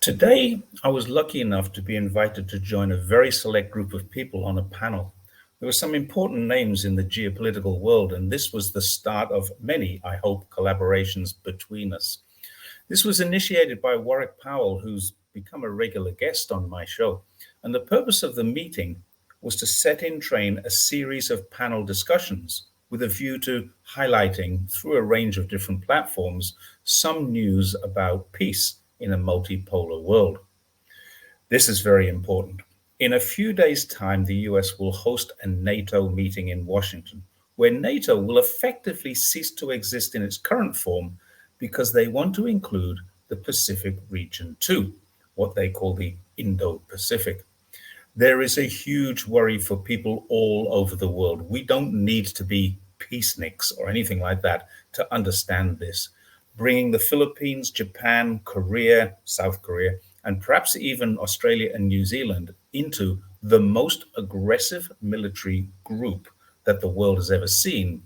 Today, I was lucky enough to be invited to join a very select group of people on a panel. There were some important names in the geopolitical world, and this was the start of many, I hope, collaborations between us. This was initiated by Warwick Powell, who's become a regular guest on my show. And the purpose of the meeting was to set in train a series of panel discussions with a view to highlighting, through a range of different platforms, some news about peace in a multipolar world. This is very important. In a few days' time, the US will host a NATO meeting in Washington, where NATO will effectively cease to exist in its current form because they want to include the Pacific region too, what they call the Indo-Pacific. There is a huge worry for people all over the world. We don't need to be peaceniks or anything like that to understand this. Bringing the Philippines, Japan, Korea, South Korea, and perhaps even Australia and New Zealand into the most aggressive military group that the world has ever seen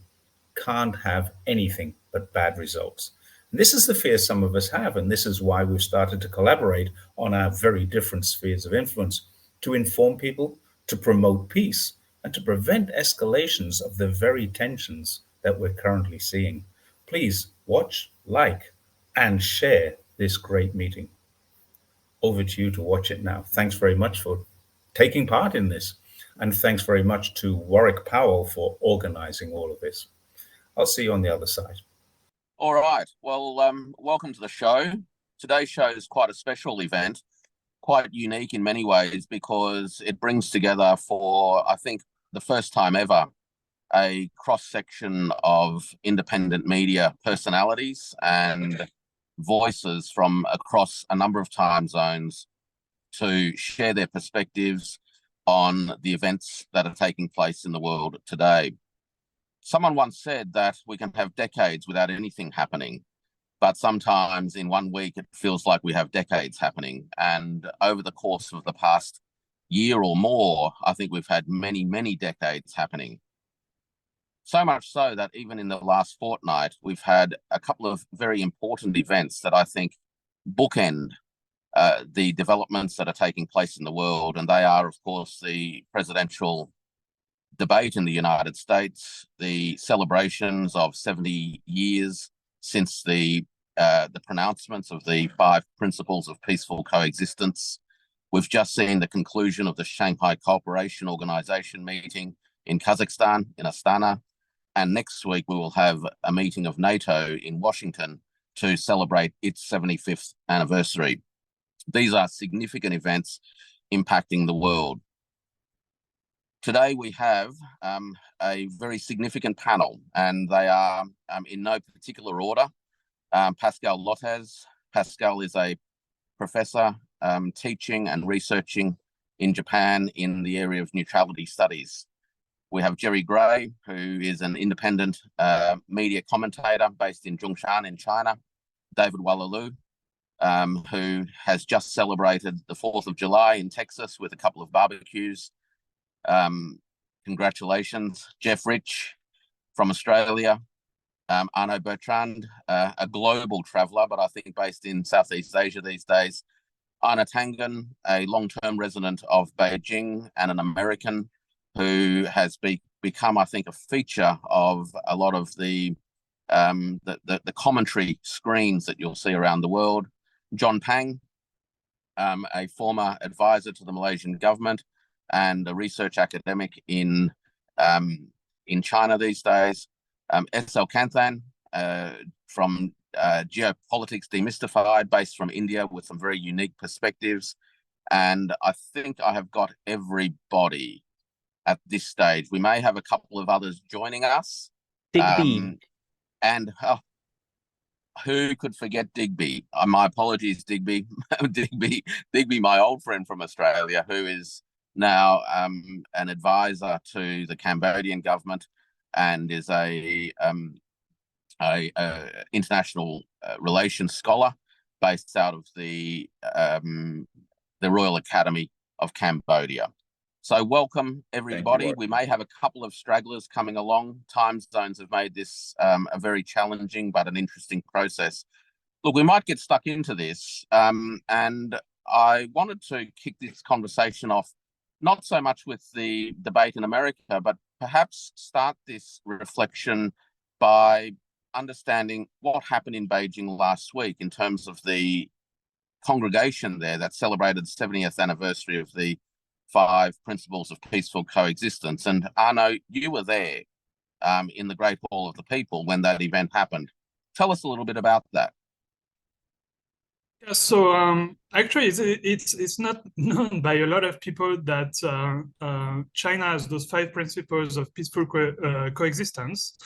can't have anything but bad results. And this is the fear some of us have, and this is why we've started to collaborate on our very different spheres of influence to inform people, to promote peace, and to prevent escalations of the very tensions that we're currently seeing. Please watch, like, and share this great meeting. Over to you to watch it now. Thanks very much for taking part in this. And thanks very much to Warwick Powell for organizing all of this. I'll see you on the other side. All right. Well, welcome to the show. Today's show is quite a special event, quite unique in many ways because it brings together for, I think, the first time ever, a cross-section of independent media personalities and voices from across a number of time zones to share their perspectives on the events that are taking place in the world today. Someone once said that we can have decades without anything happening, but sometimes in 1 week it feels like we have decades happening. And over the course of the past year or more, I think we've had many, many decades happening. So much so that even in the last fortnight, we've had a couple of very important events that I think bookend the developments that are taking place in the world. And they are, of course, the presidential debate in the United States, the celebrations of 70 years since the pronouncements of the 5 principles of peaceful coexistence. We've just seen the conclusion of the Shanghai Cooperation Organization meeting in Kazakhstan, in Astana. And next week, we will have a meeting of NATO in Washington to celebrate its 75th anniversary. These are significant events impacting the world. Today, we have a very significant panel, and they are in no particular order. Pascal Lottaz. Pascal is a professor teaching and researching in Japan in the area of neutrality studies. We have Jerry Gray, who is an independent media commentator based in Zhongshan in China. David Oualaalou, who has just celebrated the 4th of July in Texas with a couple of barbecues. Congratulations. Jeff Rich from Australia. Arnaud Bertrand, a global traveller, but I think based in Southeast Asia these days. Einar Tangen, a long-term resident of Beijing and an American who has become, I think, a feature of a lot of the commentary screens that you'll see around the world. John Pang, a former advisor to the Malaysian government and a research academic in China these days. S.L. Kanthan from Geopolitics Demystified, based from India with some very unique perspectives. And I think I have got everybody at this stage. We may have a couple of others joining us. Digby. And who could forget Digby? My apologies, Digby. Digby, my old friend from Australia, who is now an advisor to the Cambodian government and is a international relations scholar based out of the Royal Academy of Cambodia. So welcome, everybody. We may have a couple of stragglers coming along. Time zones have made this a very challenging but an interesting process. Look, we might get stuck into this, and I wanted to kick this conversation off not so much with the debate in America, but perhaps start this reflection by understanding what happened in Beijing last week in terms of the congregation there that celebrated the 70th anniversary of the 5 Principles of Peaceful Coexistence. And Arnaud, you were there in the Great Hall of the People when that event happened. Tell us a little bit about that. Yeah, so actually, it's not known by a lot of people that China has those 5 principles of peaceful coexistence,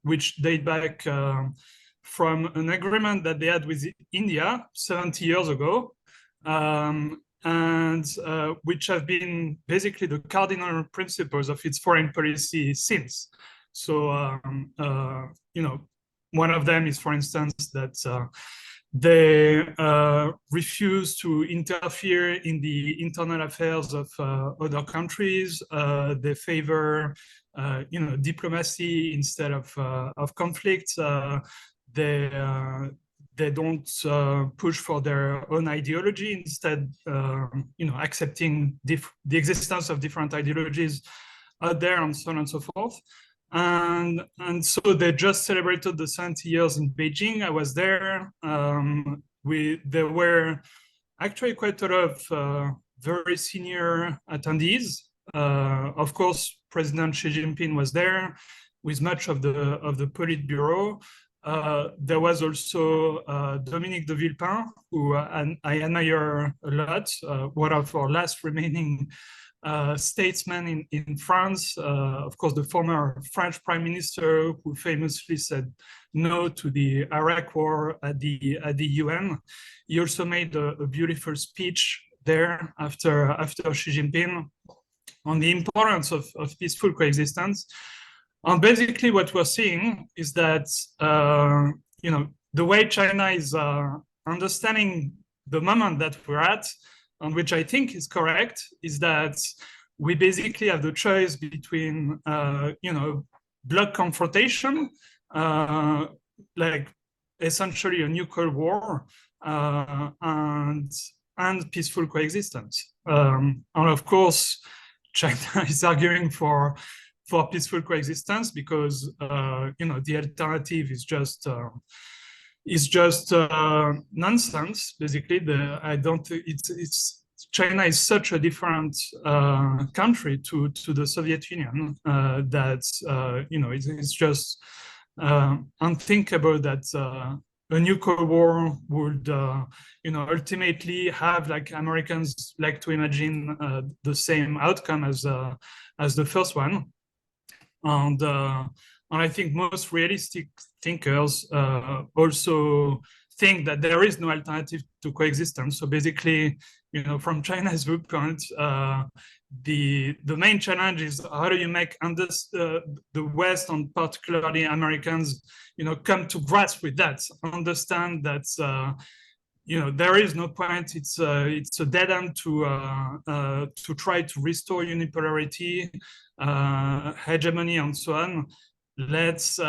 which date back from an agreement that they had with India 70 years ago, and which have been basically the cardinal principles of its foreign policy since. So, one of them is, for instance, that they refuse to interfere in the internal affairs of other countries. They favor, diplomacy instead of conflict. They don't push for their own ideology, instead, accepting the existence of different ideologies out there, and so on and so forth. And so they just celebrated the 70 years in Beijing. I was there. There were actually quite a lot of very senior attendees. Of course, President Xi Jinping was there with much of the Politburo. There was also Dominique de Villepin, who I admire a lot, one of our last remaining statesmen in France. Of course, the former French Prime Minister, who famously said no to the Iraq War at the UN. He also made a beautiful speech there after Xi Jinping on the importance of peaceful coexistence. And basically, what we're seeing is that the way China is understanding the moment that we're at, and which I think is correct, is that we basically have the choice between, blood confrontation, like essentially a nuclear war, and peaceful coexistence. And of course, China is arguing for peaceful coexistence because, the alternative is just nonsense. Basically, China is such a different country to the Soviet Union that it's just unthinkable that a nuclear war would ultimately have, like Americans like to imagine, the same outcome as the first one. And I think most realistic thinkers also think that there is no alternative to coexistence. So basically, from China's viewpoint, the main challenge is how do you make the West, and particularly Americans, come to grasp with that, understand that there is no point. It's a dead end to try to restore unipolarity, hegemony, and so on. Let's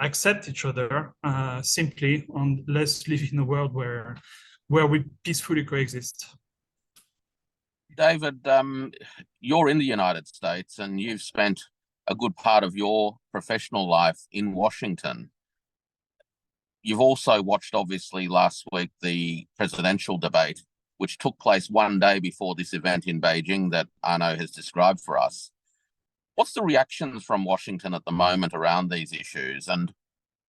accept each other simply, and let's live in a world where we peacefully coexist. David, you're in the United States and you've spent a good part of your professional life in Washington. You've also watched, obviously, last week the presidential debate, which took place one day before this event in Beijing that Arnaud has described for us. What's the reactions from Washington at the moment around these issues, and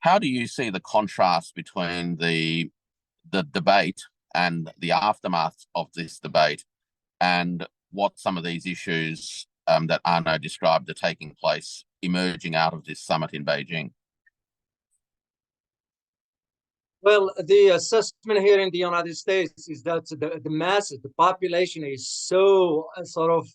how do you see the contrast between the debate and the aftermath of this debate, and what some of these issues that Arnaud described are taking place, emerging out of this summit in Beijing? Well, the assessment here in the United States is that the masses, the population, is so sort of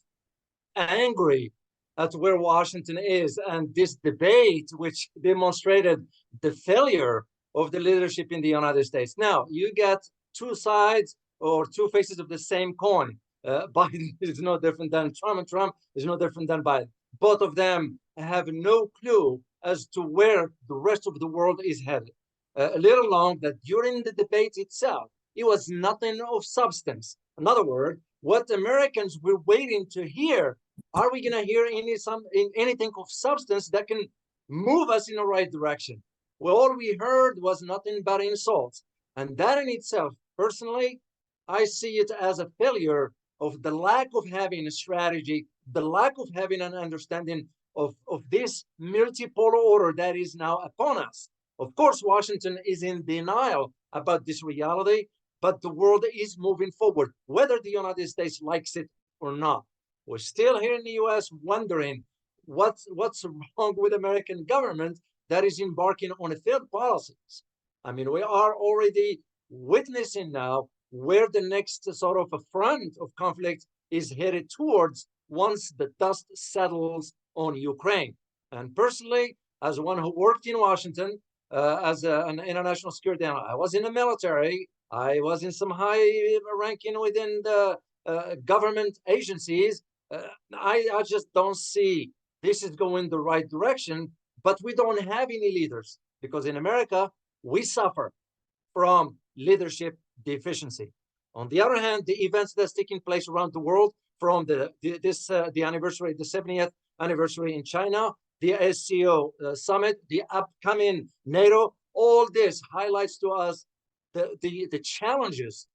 angry at where Washington is, and this debate, which demonstrated the failure of the leadership in the United States. Now, you get two sides or two faces of the same coin. Biden is no different than Trump, and Trump is no different than Biden. Both of them have no clue as to where the rest of the world is headed. a little long that during the debate itself, it was nothing of substance. In other words, what Americans were waiting to hear, are we going to hear anything of substance that can move us in the right direction? Well, all we heard was nothing but insults. And that in itself, personally, I see it as a failure of the lack of having a strategy, the lack of having an understanding of this multipolar order that is now upon us. Of course, Washington is in denial about this reality, but the world is moving forward, whether the United States likes it or not. We're still here in the US wondering what's wrong with the American government that is embarking on a failed policies. I mean, we are already witnessing now where the next sort of a front of conflict is headed towards once the dust settles on Ukraine. And personally, as one who worked in Washington as an international security analyst, I was in the military, I was in some high ranking within the government agencies. I just don't see this is going the right direction, but we don't have any leaders because in America, we suffer from leadership deficiency. On the other hand, the events that's taking place around the world, from the anniversary, the 70th anniversary in China, the SCO summit, the upcoming NATO, all this highlights to us the challenges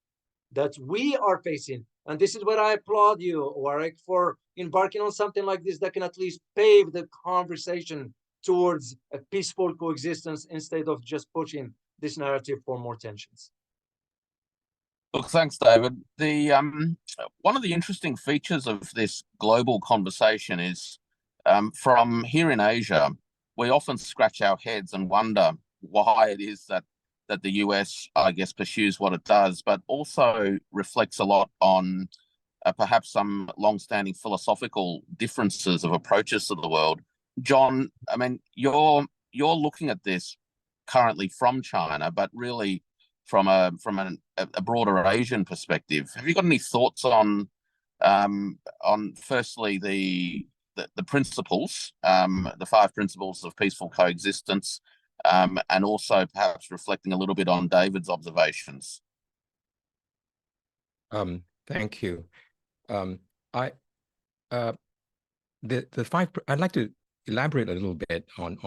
that we are facing. And this is what I applaud you, Warwick, for embarking on something like this that can at least pave the conversation towards a peaceful coexistence instead of just pushing this narrative for more tensions. Look, thanks, David. The one of the interesting features of this global conversation is from here in Asia, we often scratch our heads and wonder why it is that the US, I guess, pursues what it does, but also reflects a lot on perhaps some long-standing philosophical differences of approaches to the world. John, I mean, you're looking at this currently from China, but really from a broader Asian perspective. Have you got any thoughts on firstly the principles, the 5 principles of peaceful coexistence, and also perhaps reflecting a little bit on David's observations? Thank you. The 5. I'd like to elaborate a little bit on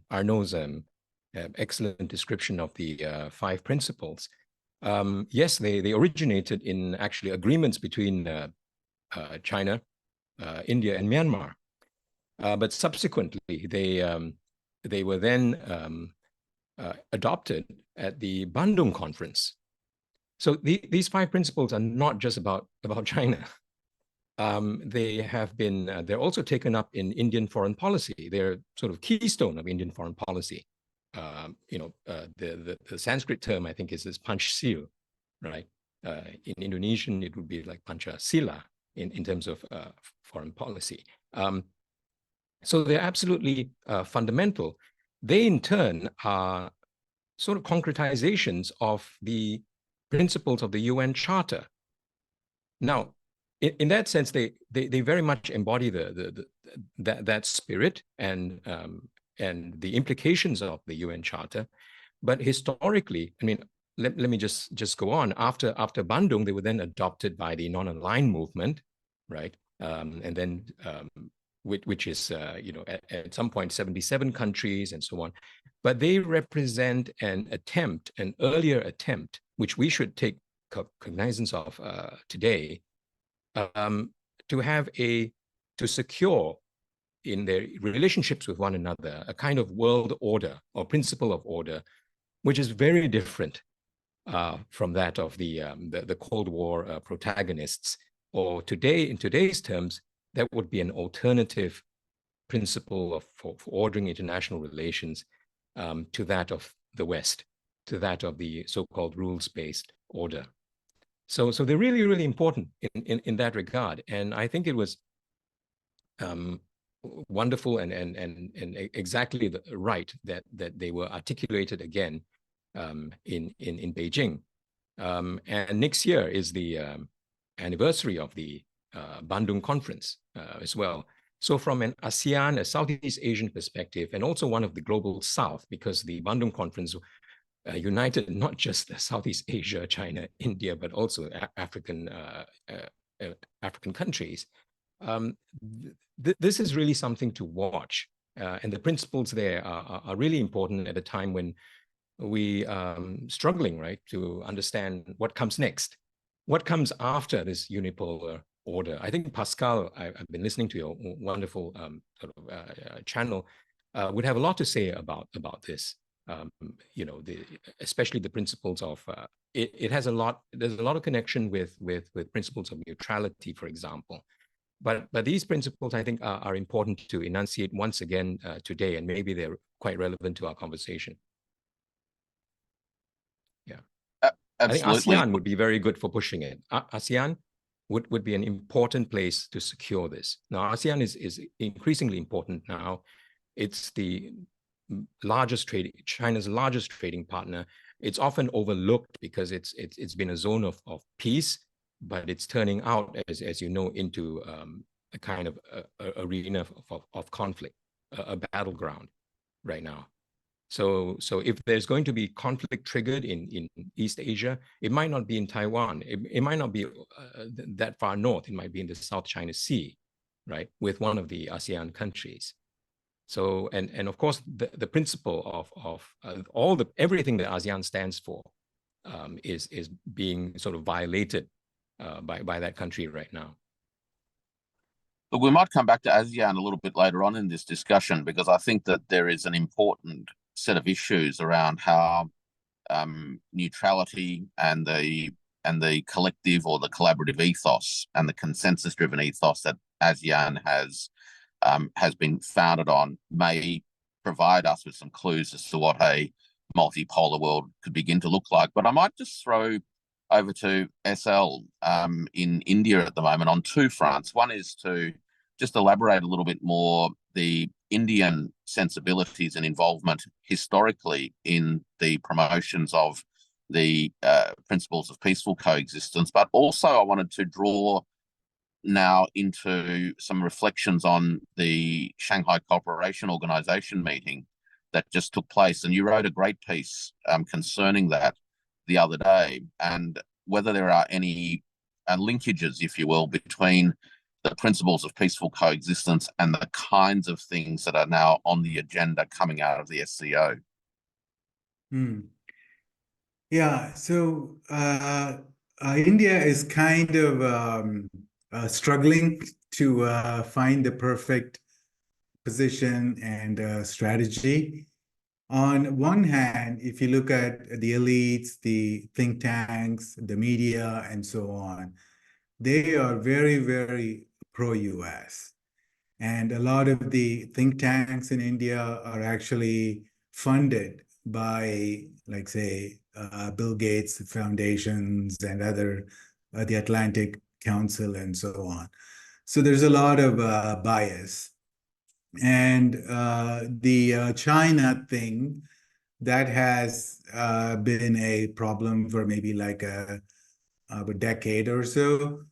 Arnaud's excellent description of the 5 principles. Yes, they originated in actually agreements between China, India, and Myanmar, but subsequently they were then adopted at the Bandung Conference. So these 5 principles are not just about China. They're also taken up in Indian foreign policy. They're sort of keystone of Indian foreign policy. The Sanskrit term, I think, is Panchsil, right? In Indonesian, it would be like Pancasila in terms of foreign policy. So they're absolutely fundamental. They, in turn, are sort of concretizations of the principles of the UN Charter. Now, in that sense, they very much embody that spirit and the implications of the UN Charter. But historically, I mean, let me just go on. After Bandung, they were then adopted by the non-aligned movement, right? And then which is at some point 77 countries and so on. But they represent an earlier attempt, which we should take cognizance of today, to secure in their relationships with one another a kind of world order or principle of order, which is very different from that of the Cold War protagonists. Or today, in today's terms, that would be an alternative principle for ordering international relations to that of the West, to that of the so-called rules-based order. So they're really, really important in that regard. And I think it was wonderful and exactly right that they were articulated again in Beijing. And next year is the anniversary of the Bandung Conference as well. So from an ASEAN, a Southeast Asian perspective, and also one of the global South, because the Bandung Conference united not just Southeast Asia, China, India, but also African countries. This is really something to watch, and the principles there are really important at a time when we struggling, right, to understand what comes next, what comes after this unipolar order. I think Pascal, I've been listening to your wonderful channel, would have a lot to say about this. You know, especially the principles of it has a lot. There's a lot of connection with principles of neutrality, for example. But these principles, I think, are important to enunciate once again today, and maybe they're quite relevant to our conversation. Yeah, absolutely. I think ASEAN would be very good for pushing it. ASEAN would be an important place to secure this. Now, ASEAN is increasingly important now. It's the largest China's largest trading partner. It's often overlooked because it's been a zone of peace, but it's turning out, as you know, into a kind of arena of conflict, a battleground right now. So if there's going to be conflict triggered in East Asia, it might not be in Taiwan. It might not be that far north. It might be in the South China Sea, right, with one of the ASEAN countries. So, and of course, the principle of everything that ASEAN stands for is being sort of violated by that country right now. But we might come back to ASEAN a little bit later on in this discussion, because I think that there is an important set of issues around how neutrality and the collective or the collaborative ethos and the consensus-driven ethos that ASEAN has been founded on may provide us with some clues as to what a multipolar world could begin to look like. But I might just throw over to SL in India at the moment on two fronts. One is to just elaborate a little bit more the Indian sensibilities and involvement historically in the promotions of the principles of peaceful coexistence. But also I wanted to draw now into some reflections on the Shanghai Cooperation Organization meeting that just took place. And you wrote a great piece concerning that the other day, and whether there are any linkages, if you will, between the principles of peaceful coexistence and the kinds of things that are now on the agenda coming out of the SCO. Yeah, so India is kind of struggling to find the perfect position and strategy. On one hand, if you look at the elites, the think tanks, the media, and so on, they are very, very pro-US. And a lot of the think tanks in India are actually funded by, like, say, Bill Gates foundations and other, the Atlantic Council and so on. So there's a lot of bias. And the China thing, that has been a problem for maybe like a decade or so.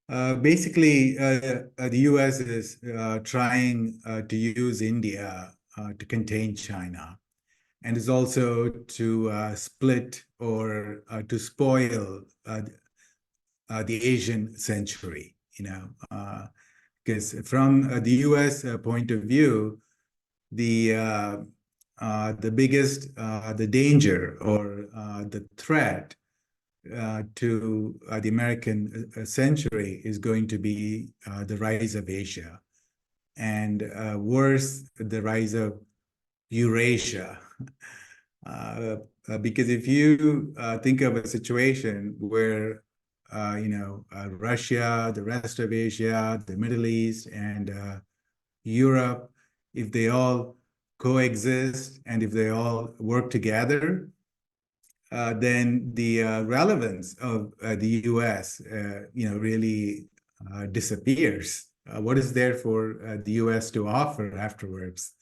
Basically, the US is trying to use India to contain China, and is also to split or to spoil the Asian century, you know, because from the US point of view, the biggest, the danger or the threat to the American century is going to be the rise of Asia, and worse, the rise of Eurasia. Because if you think of a situation where you know, Russia, the rest of Asia, the Middle East, and Europe, if they all coexist and if they all work together, then the relevance of the US, you know, really disappears. What is there for the US to offer afterwards?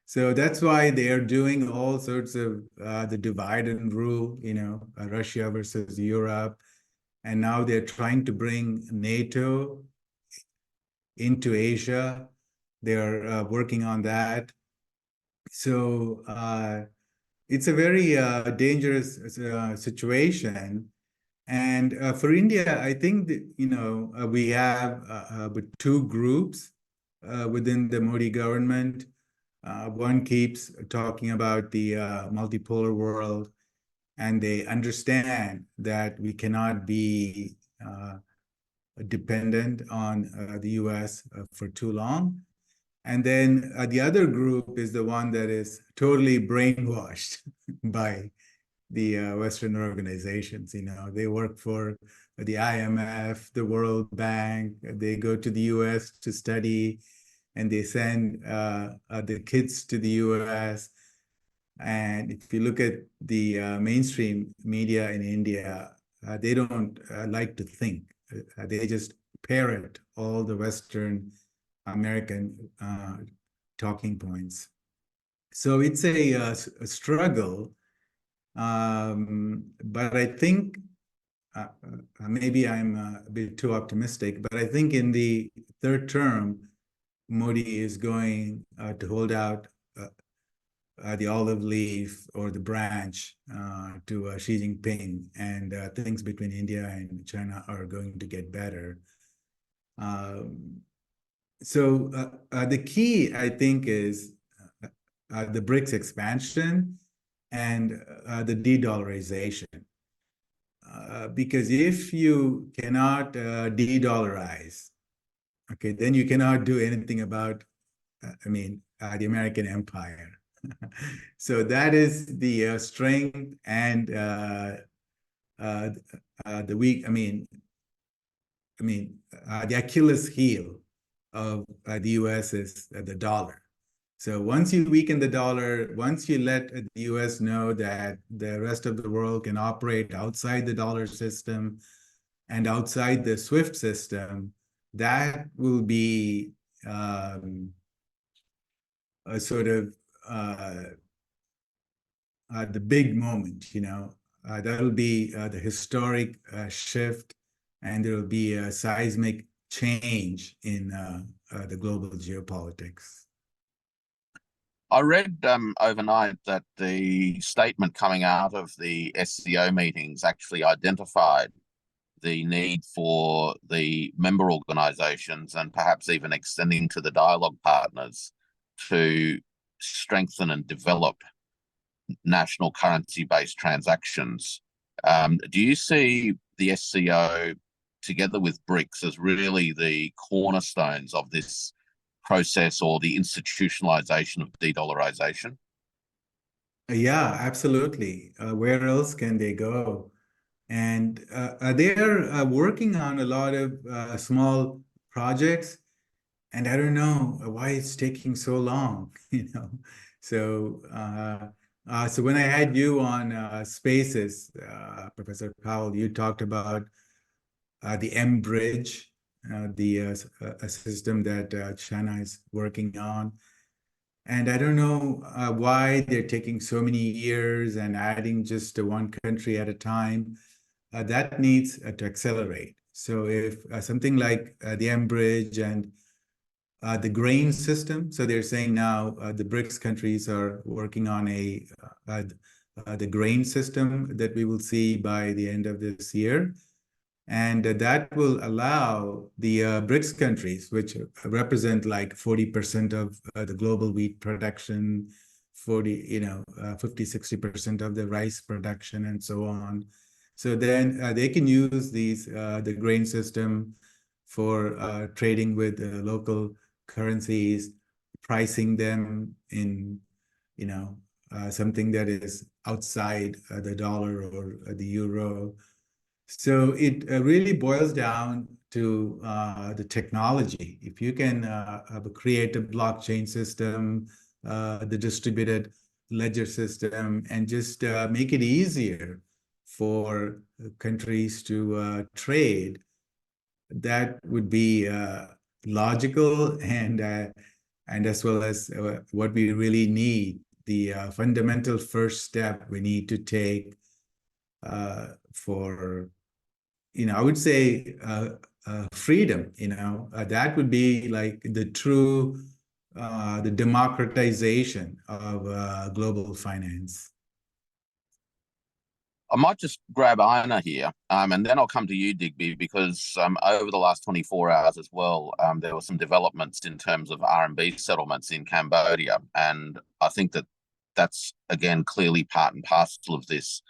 So that's why they are doing all sorts of the divide and rule, you know, Russia versus Europe. And now they're trying to bring NATO into Asia. They're working on that. So it's a very dangerous situation. And for India, I think that, we have two groups within the Modi government. One keeps talking about the multipolar world, and they understand that we cannot be dependent on the US for too long. And then the other group is the one that is totally brainwashed by the Western organizations. They work for the IMF, the World Bank. They go to the US to study, and they send the kids to the US. And if you look at the mainstream media in India, they don't like to think. They just parrot all the Western American talking points. So it's a struggle, but I think maybe I'm a bit too optimistic, but I think in the third term, Modi is going to hold out the olive leaf or the branch to Xi Jinping, and things between India and China are going to get better. So the key, I think, is the BRICS expansion and the de-dollarization. Because if you cannot de-dollarize, okay, then you cannot do anything about, the American empire. So that is the strength and the weak. The Achilles heel of the U.S. is the dollar. So once you weaken the dollar, once you let the U.S. know that the rest of the world can operate outside the dollar system and outside the SWIFT system, that will be a sort of the big moment, that'll be the historic shift, and there will be a seismic change in the global geopolitics. I read overnight that the statement coming out of the SCO meetings actually identified the need for the member organizations, and perhaps even extending to the dialogue partners, to strengthen and develop national currency-based transactions. Do you see the SCO together with BRICS as really the cornerstones of this process, or the institutionalization of de-dollarization? Yeah, absolutely. Where else can they go? And they're working on a lot of small projects, and I don't know why it's taking so long, So, so when I had you on Spaces, Professor Powell, you talked about the M-Bridge, a system that China is working on. And I don't know why they're taking so many years and adding just one country at a time. That needs to accelerate. So if something like the M-Bridge and the grain system, so they're saying now the BRICS countries are working on the grain system that we will see by the end of this year. And that will allow the BRICS countries, which represent like 40% of the global wheat production, 50-60% of the rice production, and so on. So then they can use the grain system for trading with local currencies, pricing them in something that is outside the dollar or the euro. So it really boils down to the technology. If you can create a blockchain system, the distributed ledger system, and just make it easier for countries to trade, that would be logical, and as well as what we really need, the fundamental first step we need to take for, I would say freedom, that would be like the true, the democratization of global finance. I might just grab Einar here, and then I'll come to you, Digby, because over the last 24 hours as well, there were some developments in terms of RMB settlements in Cambodia, and I think that that's, again, clearly part and parcel of this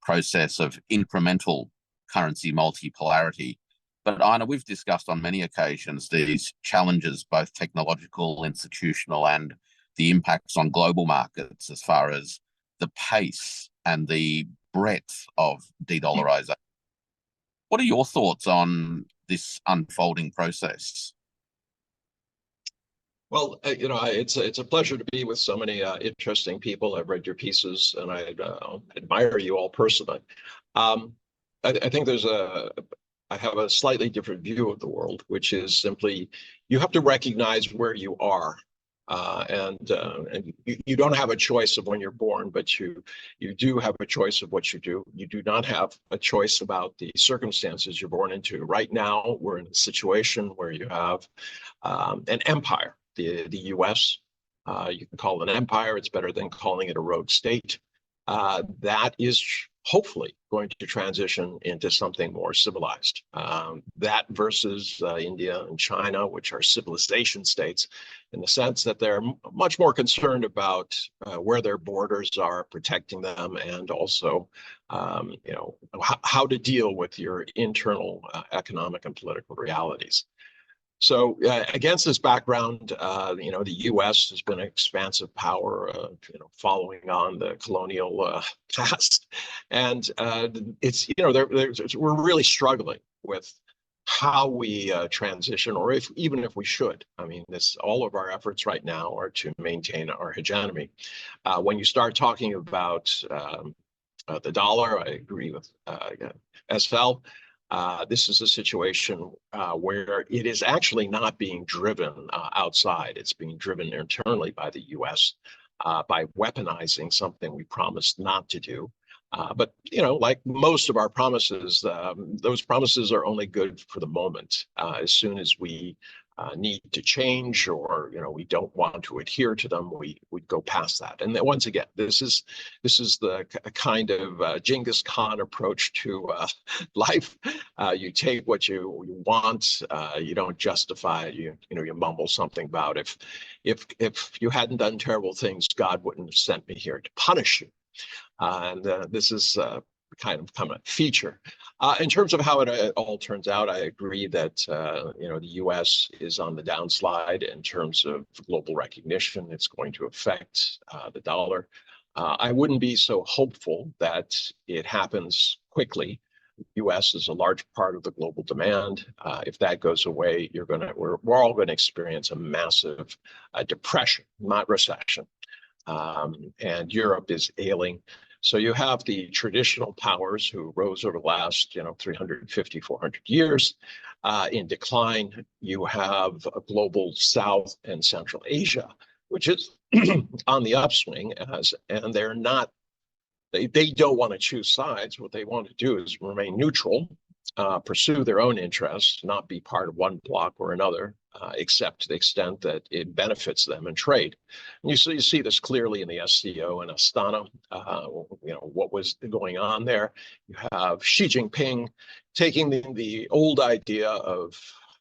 process of incremental currency multipolarity. But Einar, we've discussed on many occasions these challenges, both technological, institutional, and the impacts on global markets as far as the pace and the breadth of de-dollarization. What are your thoughts on this unfolding process? Well, it's a pleasure to be with so many interesting people. I've read your pieces, and I admire you all personally. I think I have a slightly different view of the world, which is simply you have to recognize where you are. And you don't have a choice of when you're born, but you do have a choice of what you do. You do not have a choice about the circumstances you're born into. Right now, we're in a situation where you have an empire, the US. You can call it an empire. It's better than calling it a rogue state. That is hopefully going to transition into something more civilized. That versus India and China, which are civilization states, in the sense that they're much more concerned about where their borders are, protecting them, and also, how to deal with your internal economic and political realities. So against this background, the U.S. has been an expansive power, following on the colonial past, and we're really struggling with how we transition, or even if we should. I mean, all of our efforts right now are to maintain our hegemony. When you start talking about the dollar, I agree with SL. This is a situation where it is actually not being driven outside. It's being driven internally by the U.S. By weaponizing something we promised not to do. But, like most of our promises, those promises are only good for the moment. As soon as we need to change, or we don't want to adhere to them, we go past that. And then, once again, this is the kind of Genghis Khan approach to life. You take what you want, you don't justify it. You mumble something about if you hadn't done terrible things, God wouldn't have sent me here to punish you. And this is kind of become a feature. In terms of how it all turns out, I agree that the U.S. is on the downslide in terms of global recognition. It's going to affect the dollar. I wouldn't be so hopeful that it happens quickly. The U.S. is a large part of the global demand. If that goes away, we're all going to experience a massive depression, not recession. And Europe is ailing. So you have the traditional powers who rose over the last, 350, 400 years in decline. You have a global South and Central Asia, which is on the upswing, and they don't want to choose sides. What they want to do is remain neutral, pursue their own interests, not be part of one bloc or another, except to the extent that it benefits them in trade. And you see this clearly in the SCO and Astana, what was going on there. You have Xi Jinping taking the old idea of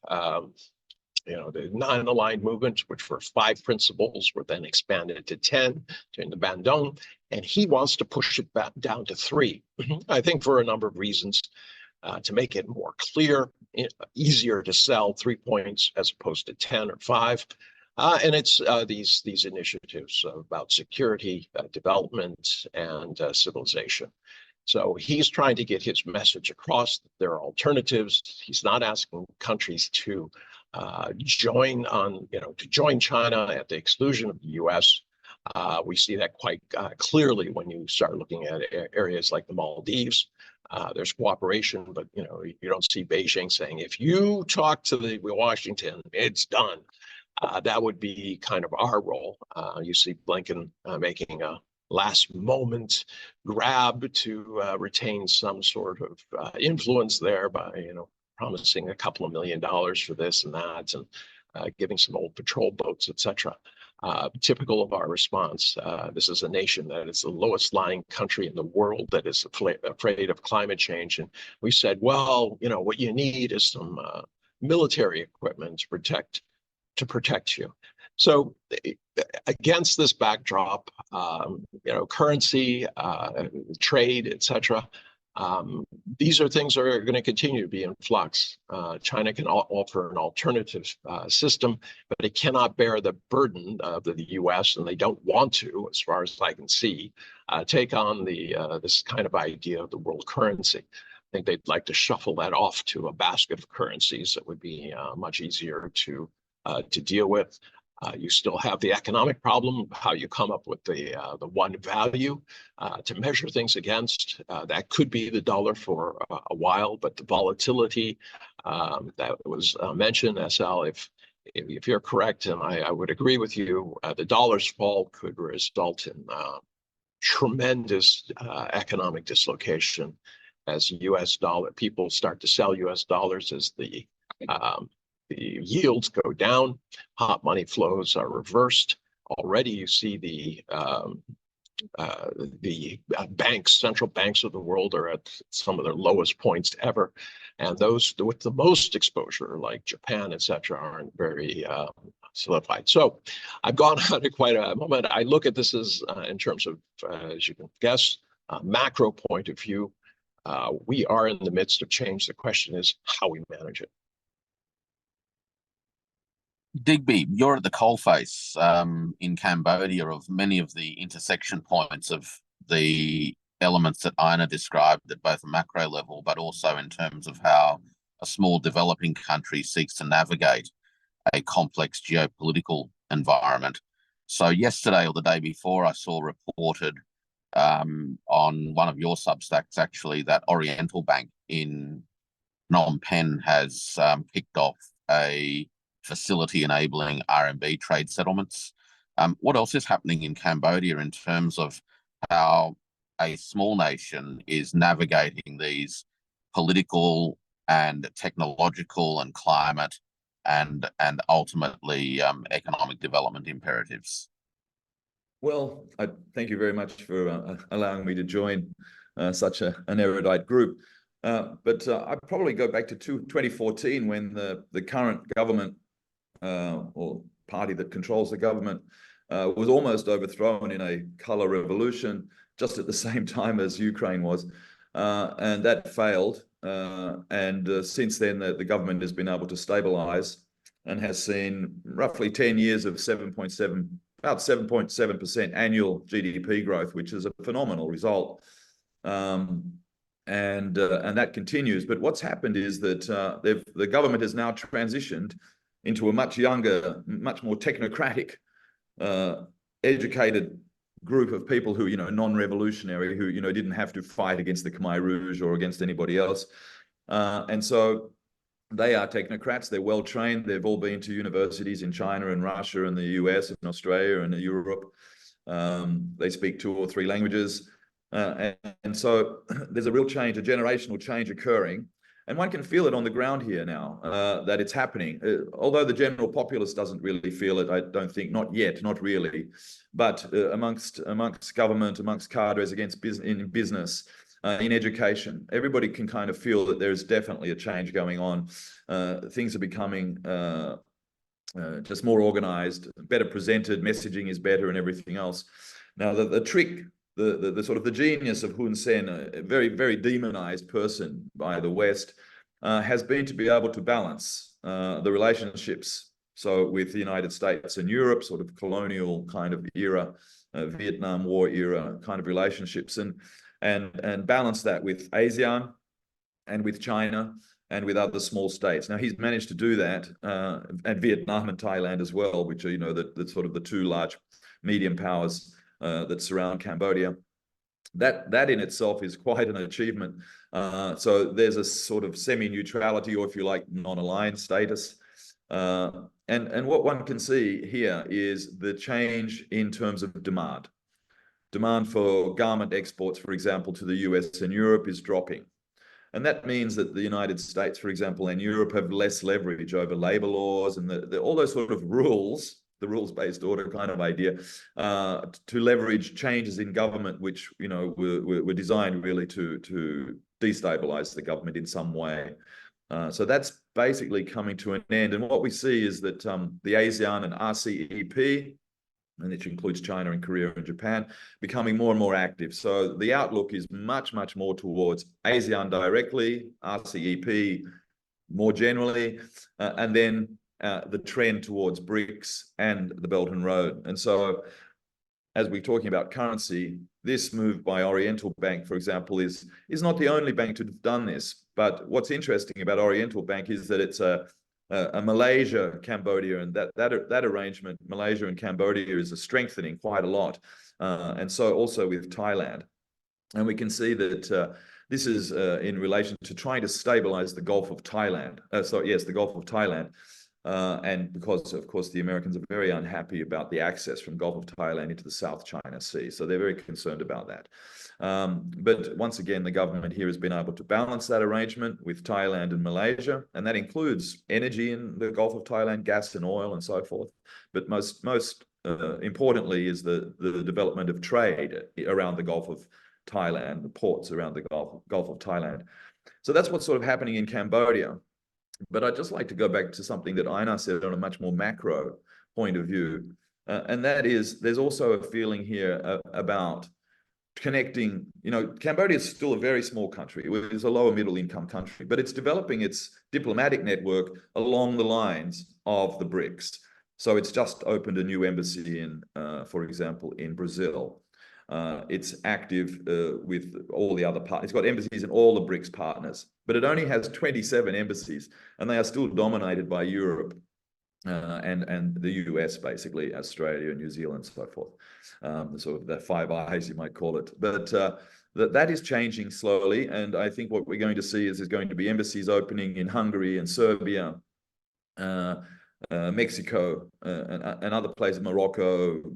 the non-aligned movement, which were 5 principles, were then expanded to 10 during the Bandung, and he wants to push it back down to 3. I think for a number of reasons. To make it more clear, easier to sell 3 points as opposed to 10 or 5. And it's these initiatives about security, development, and civilization. So he's trying to get his message across. There are alternatives. He's not asking countries to join China at the exclusion of the U.S. We see that quite clearly when you start looking at areas like the Maldives. There's cooperation, but you don't see Beijing saying, if you talk to Washington, it's done. That would be kind of our role. You see Blinken making a last moment grab to retain some sort of influence there by promising a couple of $1 million for this and that, and giving some old patrol boats, etc. typical of our response. This is a nation that is the lowest lying country in the world that is afraid of climate change. And we said, well, you know, what you need is some military equipment to protect you. So against this backdrop, you know, currency, trade, etc., these are things that are going to continue to be in flux. China can offer an alternative system, but it cannot bear the burden of the U.S., and they don't want to, as far as I can see, take on this kind of idea of the world currency. I think they'd like to shuffle that off to a basket of currencies that would be much easier to deal with. You still have the economic problem, how you come up with the one value to measure things against. That could be the dollar for a while, but the volatility that was mentioned, SL, if you're correct, and I would agree with you, the dollar's fall could result in tremendous economic dislocation as U.S. dollar people start to sell U.S. dollars as the yields go down, hot money flows are reversed. Already you see the banks, central banks of the world are at some of their lowest points ever. And those with the most exposure, like Japan, etc., aren't very solidified. So I've gone on quite a moment. I look at this as in terms of, as you can guess, macro point of view. We are in the midst of change. The question is how we manage it. Digby, you're at the coalface in Cambodia of many of the intersection points of the elements that Einar described at both a macro level, but also in terms of how a small developing country seeks to navigate a complex geopolitical environment. So yesterday or the day before, I saw reported on one of your Substacks, actually, that Oriental Bank in Phnom Penh has kicked off a facility enabling RMB trade settlements. What else is happening in Cambodia in terms of how a small nation is navigating these political and technological and climate and ultimately economic development imperatives? Well, I thank you very much for allowing me to join such an erudite group. But I'd probably go back to 2014 when the current government or party that controls the government was almost overthrown in a color revolution just at the same time as Ukraine was. And that failed. And since then, the government has been able to stabilize and has seen roughly 10 years of about 7.7% annual GDP growth, which is a phenomenal result. And that continues. But what's happened is that the government has now transitioned into a much younger, much more technocratic, educated group of people who, non-revolutionary, who, didn't have to fight against the Khmer Rouge or against anybody else. And so they are technocrats. They're well trained. They've all been to universities in China and Russia and the US and Australia and Europe. They speak 2 or 3 languages. And so there's a real change, a generational change occurring. And one can feel it on the ground here now, that it's happening. Although the general populace doesn't really feel it, I don't think, not yet, not really. But amongst government, amongst cadres, in business, in education, everybody can kind of feel that there's definitely a change going on. Things are becoming just more organized, better presented, messaging is better and everything else. Now, the trick, the sort of the genius of Hun Sen, a very, very demonized person by the West, has been to be able to balance the relationships. So with the United States and Europe, sort of colonial kind of era, Vietnam War era kind of relationships, and balance that with ASEAN and with China and with other small states. Now he's managed to do that, and Vietnam and Thailand as well, which are, the sort of the 2 large medium powers that surround Cambodia. That in itself is quite an achievement. So there's a sort of semi-neutrality, or if you like, non-aligned status. And what one can see here is the change in terms of demand. Demand for garment exports, for example, to the US and Europe is dropping. And that means that the United States, for example, and Europe have less leverage over labor laws and all those sort of rules the rules-based order kind of idea, to leverage changes in government, which were designed really to destabilize the government in some way. So that's basically coming to an end. And what we see is that the ASEAN and RCEP, and which includes China and Korea and Japan, becoming more and more active. So the outlook is much, much more towards ASEAN directly, RCEP more generally, and then the trend towards BRICS and the Belt and Road. And so as we're talking about currency, this move by Oriental Bank, for example, is not the only bank to have done this. But what's interesting about Oriental Bank is that it's a Malaysia, Cambodia, and that arrangement, Malaysia and Cambodia, is strengthening quite a lot, and so also with Thailand. And we can see that this is in relation to trying to stabilize the Gulf of Thailand. The Gulf of Thailand, and because, of course, the Americans are very unhappy about the access from Gulf of Thailand into the South China Sea, so they're very concerned about that. But once again, the government here has been able to balance that arrangement with Thailand and Malaysia, and that includes energy in the Gulf of Thailand, gas and oil and so forth. But most importantly is the development of trade around the Gulf of Thailand, the ports around the Gulf of Thailand. So that's what's sort of happening in Cambodia. But I'd just like to go back to something that Einar said on a much more macro point of view, and that is there's also a feeling here about connecting. Cambodia is still a very small country. It's a lower middle income country, but it's developing its diplomatic network along the lines of the BRICS. So it's just opened a new embassy in, for example, in Brazil. It's active with all the other partners. It's got embassies in all the BRICS partners, but it only has 27 embassies, and they are still dominated by Europe and the US, basically, Australia, New Zealand, so forth. Sort of the Five Eyes, you might call it. But that is changing slowly, and I think what we're going to see is there's going to be embassies opening in Hungary and Serbia, Mexico, and other places, Morocco,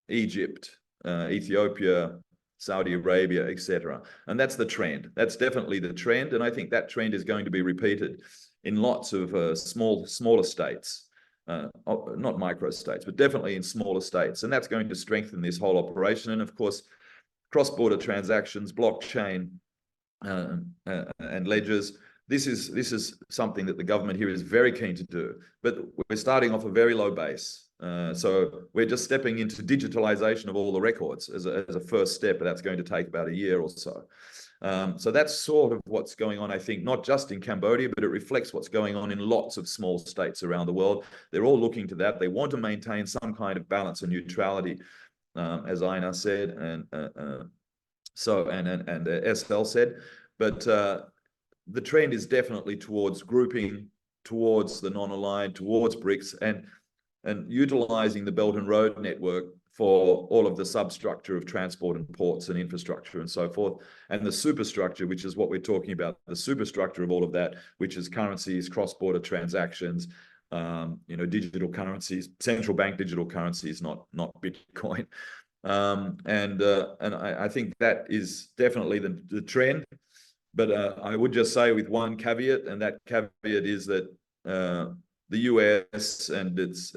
Egypt, Ethiopia, Saudi Arabia, etc. And that's the trend. That's definitely the trend, and I think that trend is going to be repeated in lots of smaller states. Not micro states, but definitely in smaller states. And that's going to strengthen this whole operation. And of course, cross-border transactions, blockchain, and ledgers. This is something that the government here is very keen to do. But we're starting off a very low base. So we're just stepping into digitalization of all the records as a first step, and that's going to take about a year or so. So that's sort of what's going on, I think, not just in Cambodia, but it reflects what's going on in lots of small states around the world. They're all looking to that. They want to maintain some kind of balance and neutrality, as Einar said, and SL said. But the trend is definitely towards grouping, towards the non-aligned, towards BRICS, and utilizing the Belt and Road network for all of the substructure of transport and ports and infrastructure and so forth, and the superstructure, which is what we're talking about, the superstructure of all of that, which is currencies, cross-border transactions, digital currencies, central bank digital currencies, not Bitcoin. And I think that is definitely the trend. But I would just say with one caveat, and that caveat is that the US and its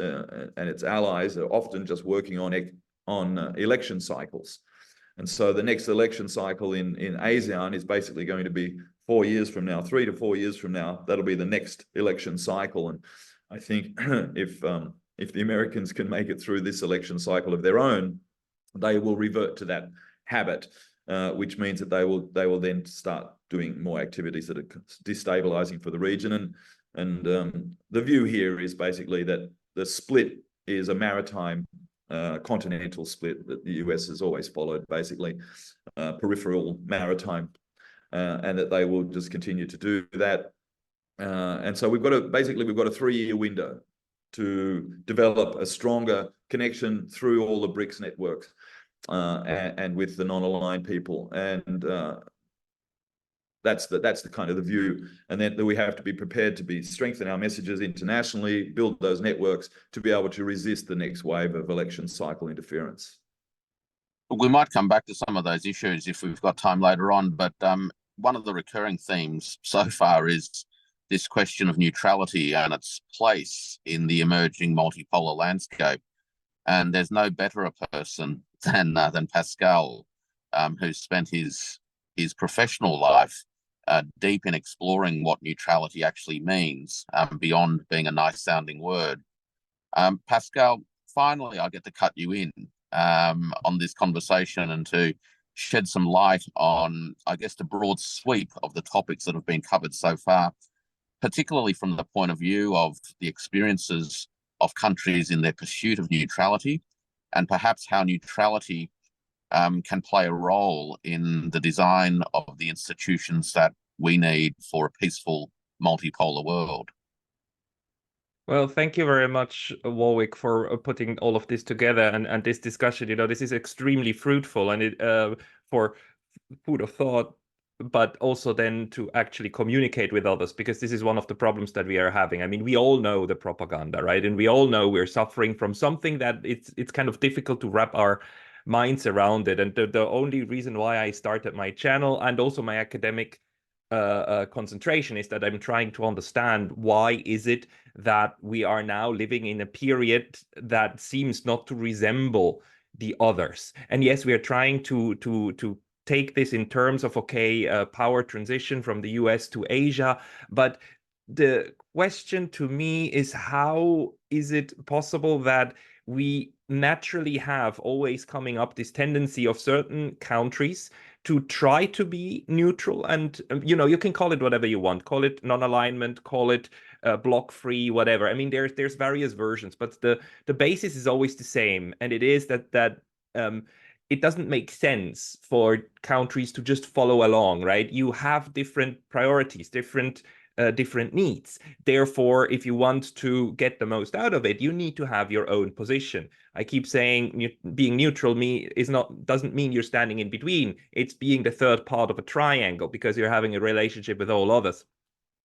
allies are often just working on election cycles. And so the next election cycle in ASEAN is basically going to be 4 years from now, 3 to 4 years from now. That'll be the next election cycle. And I think if the Americans can make it through this election cycle of their own, they will revert to that habit, which means that they will then start doing more activities that are destabilizing for the region. And the view here is basically that the split is a maritime continental split that the US has always followed, basically peripheral maritime, and that they will just continue to do that. And so we've got a 3-year window to develop a stronger connection through all the BRICS networks and with the non-aligned people. And that's the kind of the view, and then we have to be prepared to strengthen our messages internationally, build those networks to be able to resist the next wave of election cycle interference. We might come back to some of those issues if we've got time later on, but one of the recurring themes so far is this question of neutrality and its place in the emerging multipolar landscape. And there's no better a person than Pascal, who's spent his professional life deep in exploring what neutrality actually means, beyond being a nice sounding word. Pascal, finally, I get to cut you in on this conversation and to shed some light on, I guess, the broad sweep of the topics that have been covered so far, particularly from the point of view of the experiences of countries in their pursuit of neutrality, and perhaps how neutrality can play a role in the design of the institutions that we need for a peaceful multipolar world. Well, thank you very much, Warwick, for putting all of this together and this discussion. You know, this is extremely fruitful, and it for food of thought, but also then to actually communicate with others, because this is one of the problems that we are having. I mean, we all know the propaganda, right? And we all know we're suffering from something that it's kind of difficult to wrap our minds around it. And the only reason why I started my channel and also my academic concentration is that I'm trying to understand why is it that we are now living in a period that seems not to resemble the others. And yes, we are trying to take this in terms of, okay, power transition from the US to Asia. But the question to me is, how is it possible that we naturally have always coming up this tendency of certain countries to try to be neutral? And, you know, you can call it whatever you want, call it non-alignment, call it block free, whatever. I mean, there's various versions, but the basis is always the same. And it is that it doesn't make sense for countries to just follow along, right? You have different priorities, different needs. Therefore, if you want to get the most out of it, you need to have your own position. I keep saying being neutral doesn't mean you're standing in between. It's being the third part of a triangle, because you're having a relationship with all others.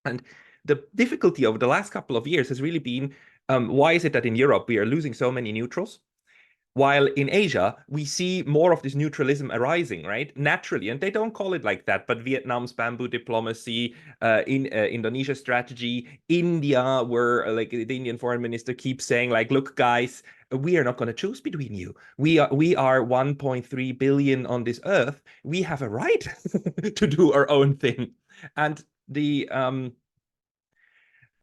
And the difficulty over the last couple of years has really been, why is it that in Europe we are losing so many neutrals, while in Asia, we see more of this neutralism arising, right? Naturally, and they don't call it like that, but Vietnam's bamboo diplomacy, Indonesia strategy, India, where like the Indian foreign minister keeps saying, like, look, guys, we are not going to choose between you. We are 1.3 billion on this earth. We have a right to do our own thing. And the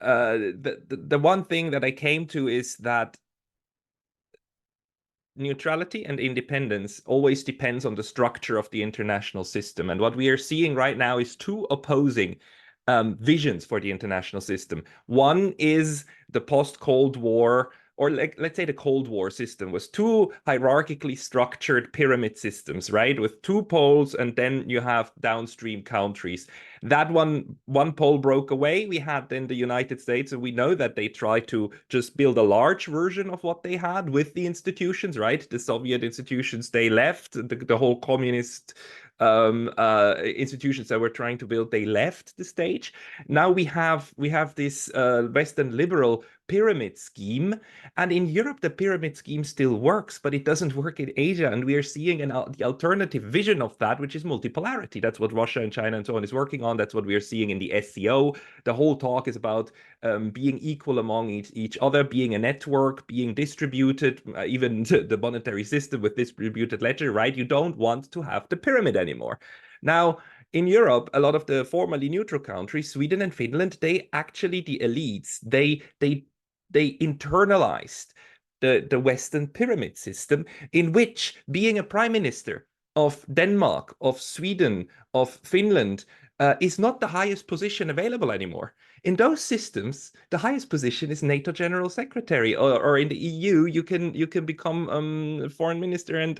one thing that I came to is that neutrality and independence always depends on the structure of the international system. And what we are seeing right now is two opposing visions for the international system. One is the post-Cold War, or let's say the Cold War system was two hierarchically structured pyramid systems, right? With two poles, and then you have downstream countries. That one pole broke away. We had then the United States, and we know that they tried to just build a large version of what they had with the institutions, right? The Soviet institutions, they left. The whole communist institutions that we're trying to build, they left the stage. Now we have this Western liberal pyramid scheme, and in Europe the pyramid scheme still works, but it doesn't work in Asia, and we are seeing the alternative vision of that, which is multipolarity. That's what Russia and China and so on is working on. That's what we are seeing in the SCO. The whole talk is about being equal among each other, being a network, being distributed, even the monetary system with distributed ledger, right? You don't want to have the pyramid anymore. Now, in Europe, a lot of the formerly neutral countries, Sweden and Finland, they actually, the elites, they internalized the Western pyramid system, in which being a prime minister of Denmark, of Sweden, of Finland is not the highest position available anymore. In those systems, the highest position is NATO General Secretary, or in the EU, you can become foreign minister, and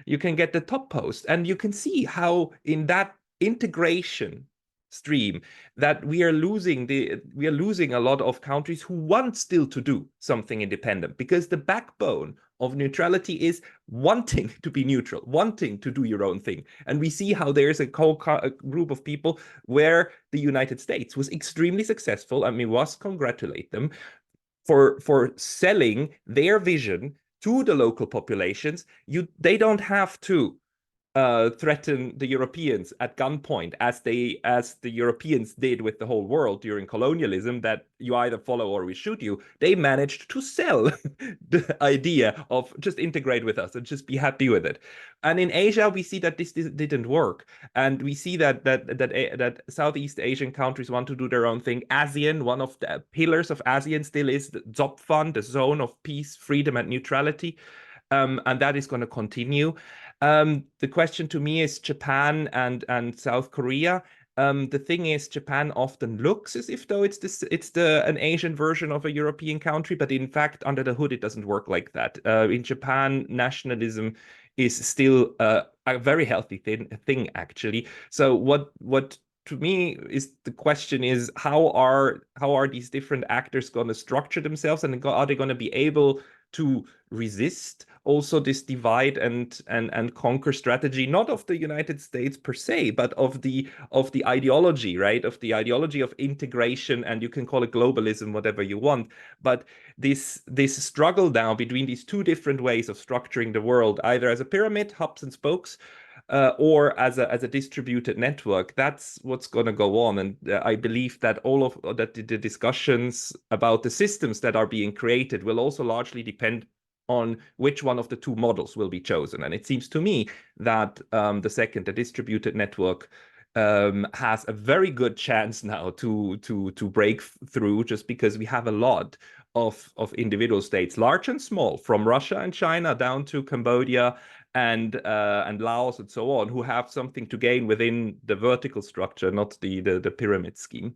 you can get the top post. And you can see how in that integration stream that we are losing a lot of countries who want still to do something independent, because the backbone of neutrality is wanting to be neutral, wanting to do your own thing. And we see how there's a group of people where the United States was extremely successful, and we must congratulate them for selling their vision to the local populations. They don't have to threaten the Europeans at gunpoint, as the Europeans did with the whole world during colonialism, that you either follow or we shoot you. They managed to sell the idea of just integrate with us and just be happy with it. And in Asia, we see that this didn't work, and we see that Southeast Asian countries want to do their own thing. ASEAN, one of the pillars of ASEAN still is the ZOPFAN, the Zone of Peace, Freedom, and Neutrality. And that is going to continue. The question to me is Japan and South Korea. The thing is, Japan often looks as if though it's an Asian version of a European country, but in fact, under the hood, it doesn't work like that. In Japan, nationalism is still a very healthy thing, actually. So what to me is the question is, how are these different actors going to structure themselves, and are they going to be able to resist also this divide and conquer strategy, not of the United States per se, but of the ideology, right? Of the ideology of integration, and you can call it globalism, whatever you want. But this struggle now between these two different ways of structuring the world, either as a pyramid, hubs and spokes, or as a distributed network, that's what's going to go on. And I believe that the discussions about the systems that are being created will also largely depend on which one of the two models will be chosen. And it seems to me that the second, the distributed network, has a very good chance now to break through, just because we have a lot of individual states, large and small, from Russia and China down to Cambodia and Laos and so on, who have something to gain within the vertical structure, not the pyramid scheme.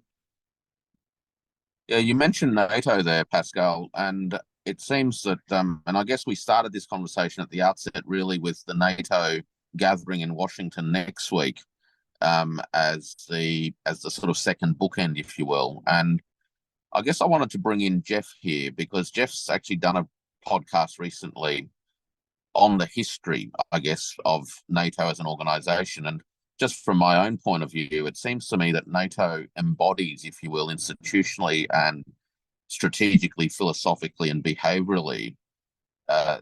Yeah, you mentioned NATO there, Pascal, and it seems that, and I guess we started this conversation at the outset really with the NATO gathering in Washington next week, as the sort of second bookend, if you will. And I guess I wanted to bring in Jeff here, because Jeff's actually done a podcast recently on the history, I guess, of NATO as an organization. And just from my own point of view, it seems to me that NATO embodies, if you will, institutionally and strategically, philosophically, and behaviorally,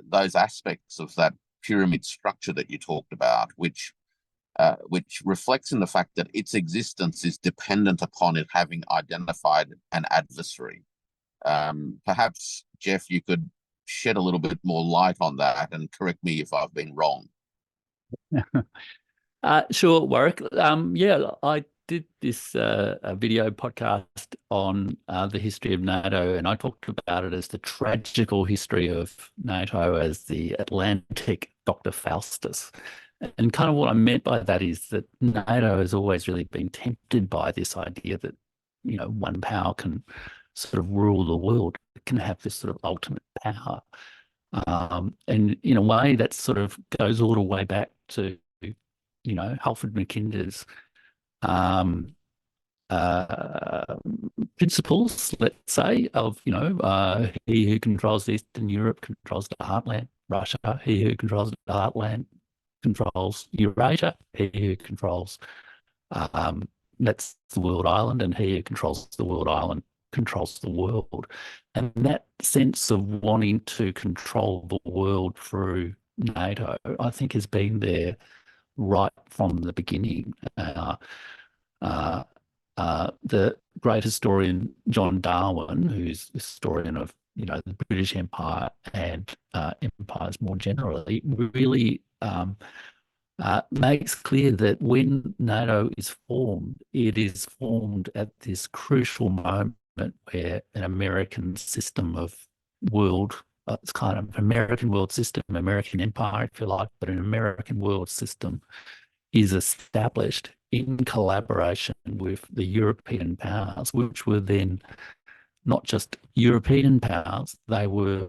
those aspects of that pyramid structure that you talked about, which reflects in the fact that its existence is dependent upon it having identified an adversary. Perhaps, Jeff, you could shed a little bit more light on that and correct me if I've been wrong. Sure, Warwick. Yeah, I did this video podcast on the history of NATO, and I talked about it as the tragical history of NATO as the Atlantic Dr. Faustus. And kind of what I meant by that is that NATO has always really been tempted by this idea that, you know, one power can sort of rule the world, it can have this sort of ultimate power. And in a way that sort of goes all the way back to, you know, Halford Mackinder's principles, let's say, of, you know, he who controls Eastern Europe controls the heartland, Russia. He who controls the heartland controls Eurasia. He who controls that's the world island, and he who controls the world island controls the world. And that sense of wanting to control the world through NATO, I think, has been there right from the beginning. The great historian John Darwin, who's a historian of, you know, the British Empire and empires more generally, really makes clear that when NATO is formed, it is formed at this crucial moment where an American system of world, it's kind of American world system, American empire, if you like, but an American world system is established in collaboration with the European powers, which were then not just European powers, they were,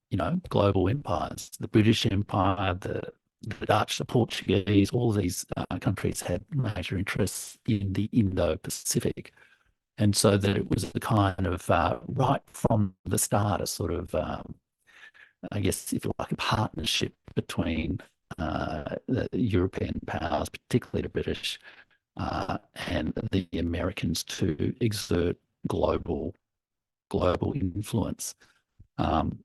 you know, global empires. The British Empire, the Dutch, the Portuguese, all these countries had major interests in the Indo-Pacific. And so that it was a kind of, right from the start, a sort of, I guess, if you like, a partnership between the European powers, particularly the British, and the Americans to exert global influence. And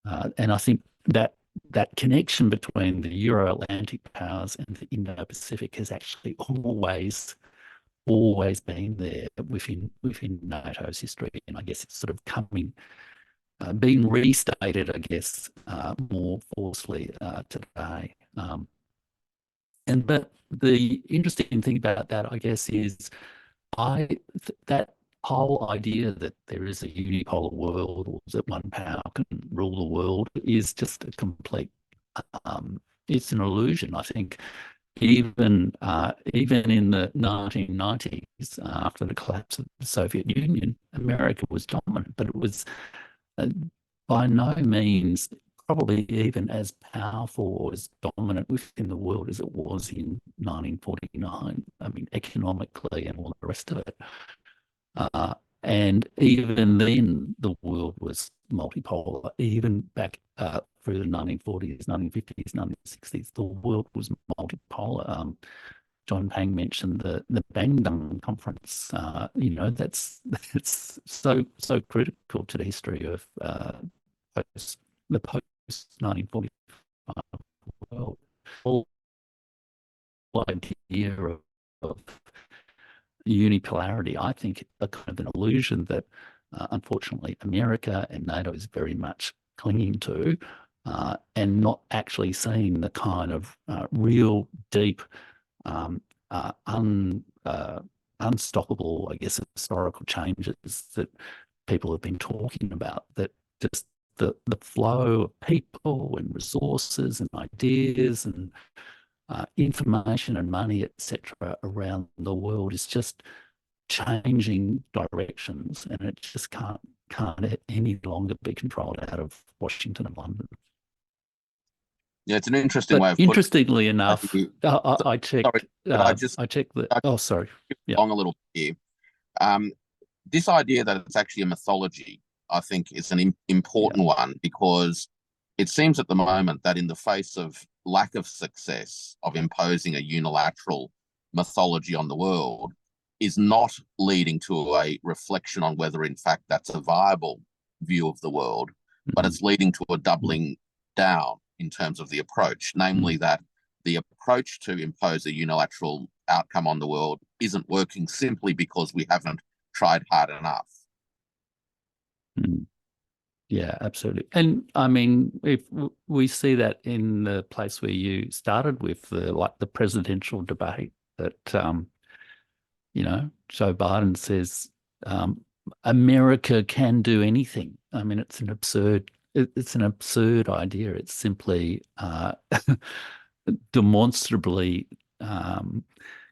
I think that that connection between the Euro-Atlantic powers and the Indo-Pacific has actually always been there within NATO's history, and I guess it's sort of being restated, I guess, more forcefully today. But the interesting thing about that, I guess, is that whole idea that there is a unipolar world, or that one power can rule the world, is just a complete. It's an illusion. I think even in the 1990s, after the collapse of the Soviet Union, America was dominant, but it was by no means probably even as powerful or as dominant within the world as it was in 1949. I mean, economically and all the rest of it. And even then, the world was multipolar. Even back through the 1940s, 1950s, 1960s, the world was multipolar. John Pang mentioned the Bandung Conference. That's so critical to the history of the post-1945 world. Whole idea of unipolarity, I think, a kind of an illusion that unfortunately America and NATO is very much clinging to, and not actually seeing the kind of real deep unstoppable, I guess, historical changes that people have been talking about, that just the flow of people and resources and ideas and information and money, etc., around the world is just changing directions, and it just can't any longer be controlled out of Washington and London. Yeah, it's an interesting way of interestingly enough, I checked. I checked the. Oh, sorry. Yeah. Long a little here. This idea that it's actually a mythology, I think, is an important one, because it seems at the moment that in the face of lack of success of imposing a unilateral mythology on the world is not leading to a reflection on whether, in fact, that's a viable view of the world, but it's leading to a doubling down in terms of the approach, namely that the approach to impose a unilateral outcome on the world isn't working simply because we haven't tried hard enough. Yeah, absolutely. And I mean, if we see that in the place where you started with, the presidential debate, that Joe Biden says America can do anything. I mean, it's an absurd idea. It's simply demonstrably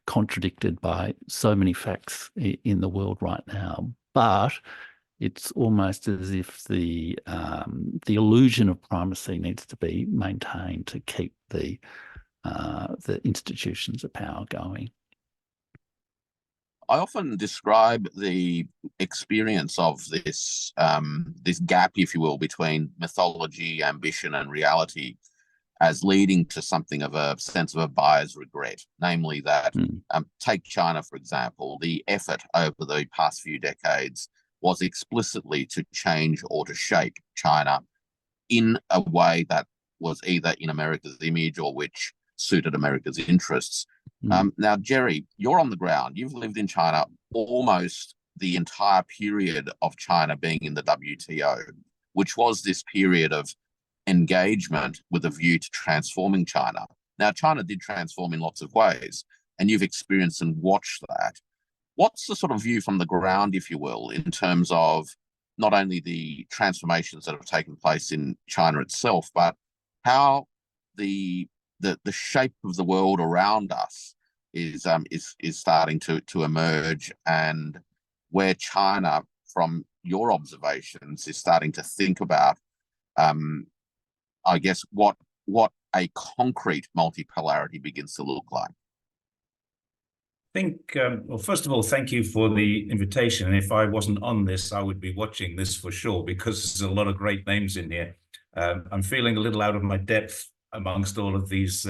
contradicted by so many facts in the world right now. But it's almost as if the illusion of primacy needs to be maintained to keep the institutions of power going. I often describe the experience of this this gap, if you will, between mythology, ambition, and reality as leading to something of a sense of a buyer's regret, namely that, take China, for example, the effort over the past few decades was explicitly to change or to shape China in a way that was either in America's image or which suited America's interests. Now, Jerry, you're on the ground. You've lived in China almost the entire period of China being in the WTO, which was this period of engagement with a view to transforming China. Now, China did transform in lots of ways, and you've experienced and watched that. What's the sort of view from the ground, if you will, in terms of not only the transformations that have taken place in China itself, but how the shape of the world around us is starting to emerge, and where China, from your observations, is starting to think about, I guess, what a concrete multipolarity begins to look like? I think, well, first of all, thank you for the invitation. And if I wasn't on this, I would be watching this for sure, because there's a lot of great names in here. I'm feeling a little out of my depth amongst all of these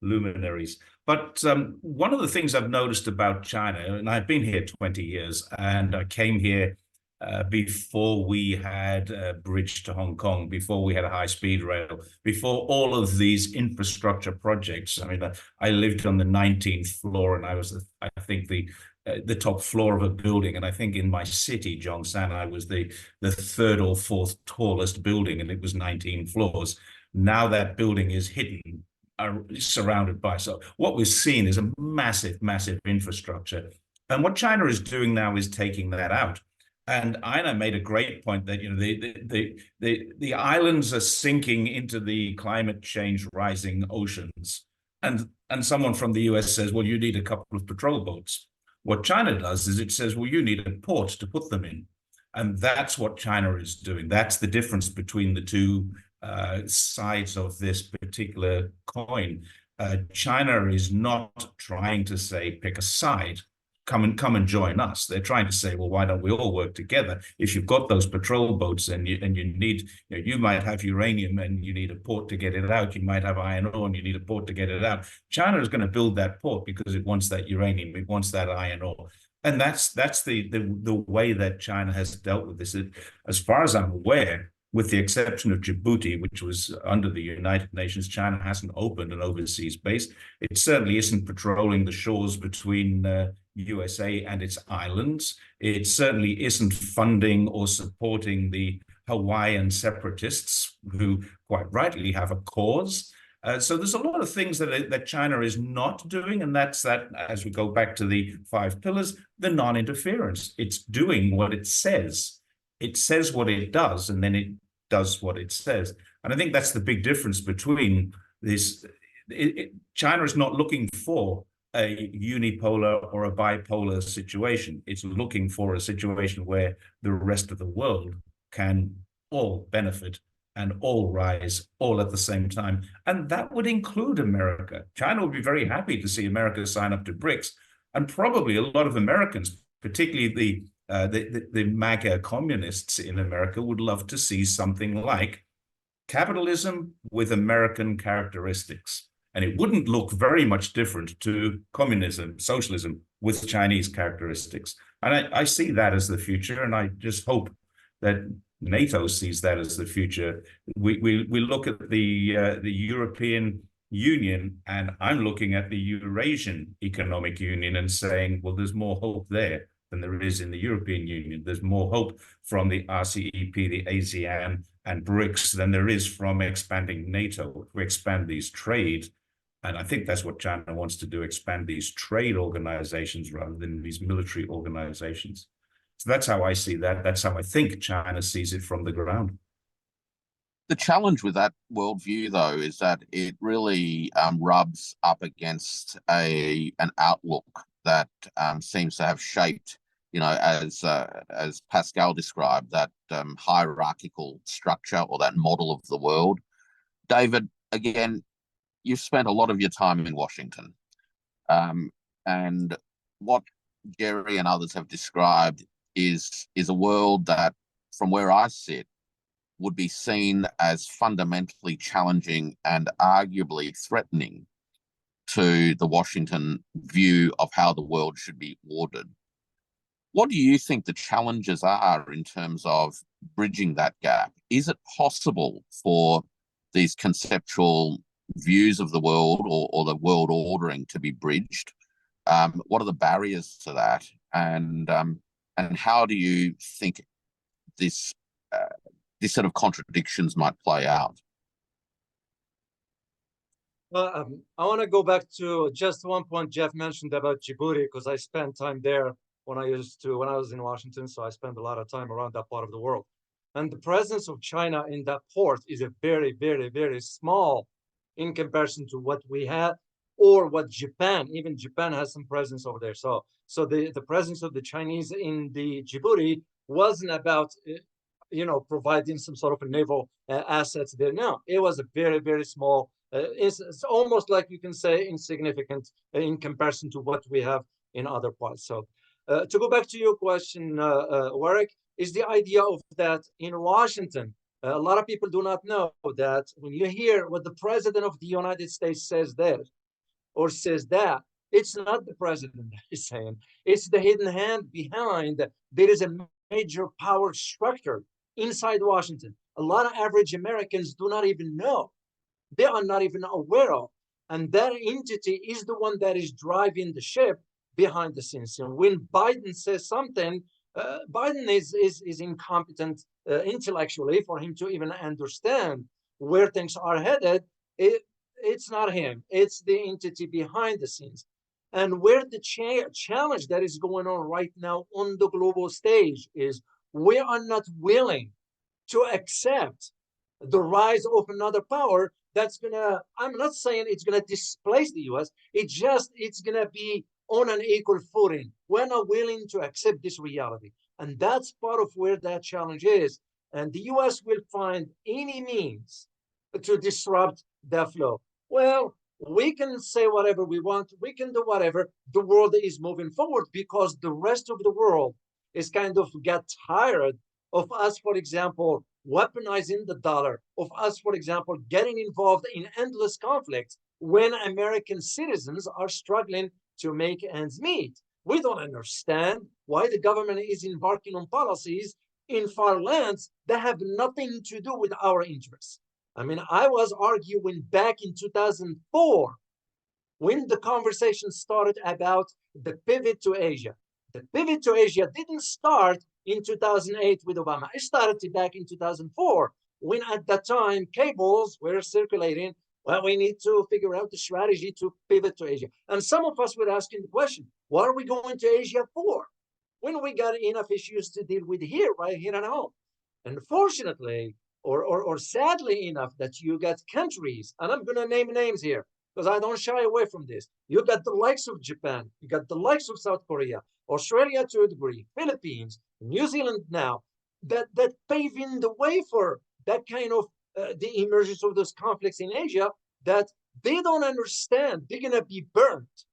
luminaries. But one of the things I've noticed about China, and I've been here 20 years, and I came here before we had a bridge to Hong Kong, before we had a high-speed rail, before all of these infrastructure projects. I mean, I lived on the 19th floor, and I was, I think, the top floor of a building. And I think in my city, Zhongshan, I was the third or fourth tallest building, and it was 19 floors. Now that building is hidden, surrounded by. So what we're seeing is a massive, massive infrastructure. And what China is doing now is taking that out. And Einar made a great point that, you know, the islands are sinking into the climate change rising oceans. And someone from the US says, well, you need a couple of patrol boats. What China does is it says, well, you need a port to put them in. And that's what China is doing. That's the difference between the two sides of this particular coin. China is not trying to say, pick a side. Come and join us. They're trying to say, well, why don't we all work together? If you've got those patrol boats and you need, you know, you might have uranium and you need a port to get it out. You might have iron ore and you need a port to get it out. China is going to build that port because it wants that uranium, it wants that iron ore, and that's the way that China has dealt with this. As far as I'm aware, with the exception of Djibouti, which was under the United Nations, China hasn't opened an overseas base. It certainly isn't patrolling the shores between USA and its islands. It certainly isn't funding or supporting the Hawaiian separatists, who quite rightly have a cause. So there's a lot of things that China is not doing, and that's that, as we go back to the 5 pillars, the non-interference. It's doing what it says. It says what it does, and then it does what it says. And I think that's the big difference between this. China is not looking for a unipolar or a bipolar situation. It's looking for a situation where the rest of the world can all benefit and all rise all at the same time. And that would include America. China would be very happy to see America sign up to BRICS. And probably a lot of Americans, particularly the MAGA communists in America, would love to see something like capitalism with American characteristics. And it wouldn't look very much different to communism, socialism with Chinese characteristics. And I see that as the future, and I just hope that NATO sees that as the future. We look at the European Union, and I'm looking at the Eurasian Economic Union and saying, well, there's more hope there than there is in the European Union. There's more hope from the RCEP, the ASEAN, and BRICS than there is from expanding NATO. We expand these trade. And I think that's what China wants to do, expand these trade organizations rather than these military organizations. So that's how I see that. That's how I think China sees it from the ground. The challenge with that worldview, though, is that it really rubs up against an outlook that seems to have shaped, you know, as Pascal described, that hierarchical structure or that model of the world. David, again, you've spent a lot of your time in Washington, and what Jerry and others have described is a world that, from where I sit, would be seen as fundamentally challenging and arguably threatening to the Washington view of how the world should be ordered. What do you think the challenges are in terms of bridging that gap? Is it possible for these conceptual views of the world or the world ordering to be bridged? What are the barriers to that? And how do you think this set of contradictions might play out? Well, I want to go back to just one point Jeff mentioned about Djibouti, because I spent time there when I was in Washington, so I spent a lot of time around that part of the world. And the presence of China in that port is a very, very, very small in comparison to what we have, or what Japan, even Japan has some presence over there. So the presence of the Chinese in the Djibouti wasn't about, providing some sort of a naval assets there. No, it was a very, very small, it's almost like you can say insignificant in comparison to what we have in other parts. So to go back to your question, Warwick, is the idea of that in Washington. A lot of people do not know that when you hear what the president of the United States says there or says that, It's not the president that is saying, it's the hidden hand behind. There is a major power structure inside Washington. A lot of average Americans do not even know. They are not even aware of. And that entity is the one that is driving the ship behind the scenes. And when Biden says something, Biden is incompetent intellectually for him to even understand where things are headed. It's not him. It's the entity behind the scenes. And where the challenge that is going on right now on the global stage is we are not willing to accept the rise of another power that's gonna, I'm not saying it's gonna displace the US, it's gonna be on an equal footing. We're not willing to accept this reality. And that's part of where that challenge is. And the US will find any means to disrupt that flow. Well, we can say whatever we want, we can do whatever. The world is moving forward because the rest of the world is kind of got tired of us, for example, weaponizing the dollar, of us, for example, getting involved in endless conflicts when American citizens are struggling to make ends meet. We don't understand why the government is embarking on policies in far lands that have nothing to do with our interests. I mean, I was arguing back in 2004 when the conversation started about the pivot to Asia. The pivot to Asia didn't start in 2008 with Obama. It started back in 2004 when at that time cables were circulating. Well, we need to figure out the strategy to pivot to Asia. And some of us were asking the question, what are we going to Asia for? When we got enough issues to deal with here, right here at home. And fortunately, or sadly enough, that you got countries, and I'm going to name names here because I don't shy away from this. You got the likes of Japan, you got the likes of South Korea, Australia to a degree, Philippines, New Zealand now, that paving the way for that kind of the emergence of those conflicts in Asia that they don't understand. They're going to be burnt.